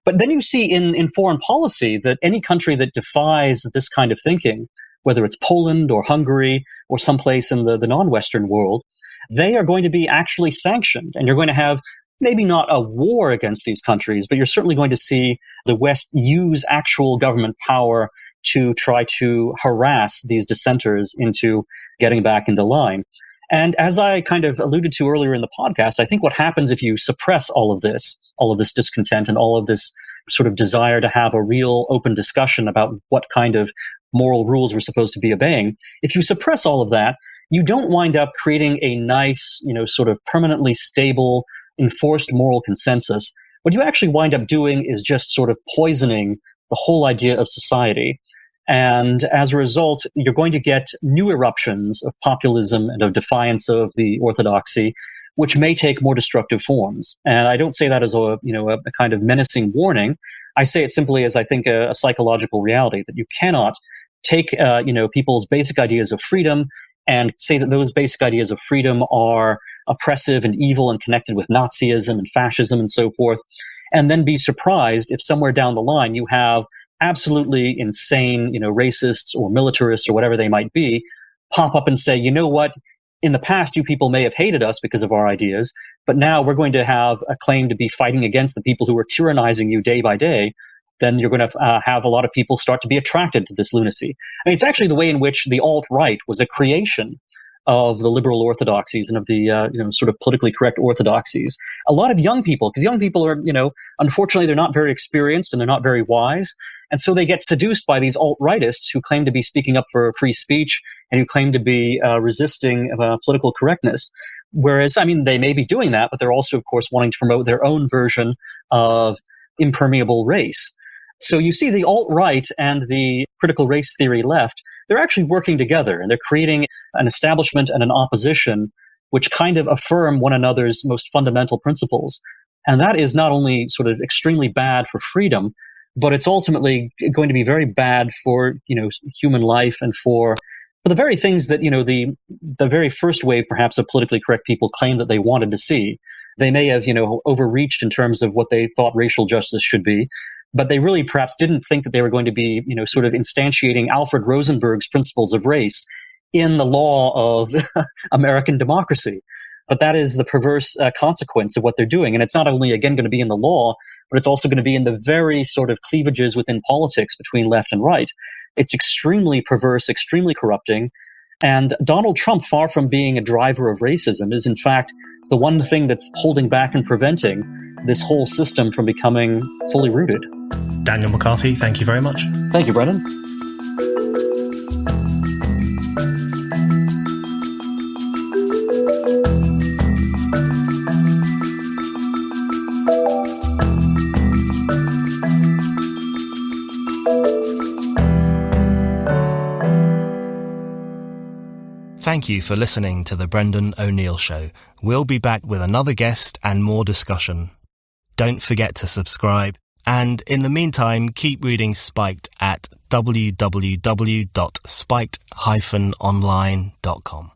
[SPEAKER 2] But then you see in foreign policy that any country that defies this kind of thinking, whether it's Poland or Hungary or someplace in the non-Western world, they are going to be actually sanctioned. And you're going to have maybe not a war against these countries, but you're certainly going to see the West use actual government power to try to harass these dissenters into getting back into line. And as I kind of alluded to earlier in the podcast, I think what happens if you suppress all of this discontent and all of this sort of desire to have a real open discussion about what kind of moral rules we're supposed to be obeying, if you suppress all of that, you don't wind up creating a nice, sort of permanently stable, enforced moral consensus. What you actually wind up doing is just sort of poisoning the whole idea of society. And as a result, you're going to get new eruptions of populism and of defiance of the orthodoxy, which may take more destructive forms. And I don't say that as a kind of menacing warning. I say it simply as, I think, a psychological reality, that you cannot take, people's basic ideas of freedom and say that those basic ideas of freedom are oppressive and evil and connected with Nazism and fascism and so forth, and then be surprised if somewhere down the line you have absolutely insane, racists or militarists or whatever they might be, pop up and say, you know what, in the past you people may have hated us because of our ideas, but now we're going to have a claim to be fighting against the people who are tyrannizing you day by day. Then you're going to have a lot of people start to be attracted to this lunacy. It's actually the way in which the alt-right was a creation of the liberal orthodoxies and of the sort of politically correct orthodoxies. A lot of young people, because young people are, unfortunately, they're not very experienced and they're not very wise. And so they get seduced by these alt-rightists who claim to be speaking up for free speech and who claim to be resisting political correctness. Whereas, they may be doing that, but they're also, of course, wanting to promote their own version of impermeable race. So you see the alt-right and the critical race theory left, they're actually working together and they're creating an establishment and an opposition which kind of affirm one another's most fundamental principles. And that is not only sort of extremely bad for freedom, but it's ultimately going to be very bad for, human life and for the very things that, the very first wave perhaps of politically correct people claimed that they wanted to see. They may have, overreached in terms of what they thought racial justice should be, but they really perhaps didn't think that they were going to be, sort of instantiating Alfred Rosenberg's principles of race in the law of American democracy. But that is the perverse consequence of what they're doing. And it's not only, again, going to be in the law, but it's also going to be in the very sort of cleavages within politics between left and right. It's extremely perverse, extremely corrupting. And Donald Trump, far from being a driver of racism, is in fact the one thing that's holding back and preventing this whole system from becoming fully rooted.
[SPEAKER 1] Daniel McCarthy, thank you very much.
[SPEAKER 2] Thank you, Brendan.
[SPEAKER 1] Thank you for listening to The Brendan O'Neill Show. We'll be back with another guest and more discussion. Don't forget to subscribe, and in the meantime, keep reading Spiked at www.spiked-online.com.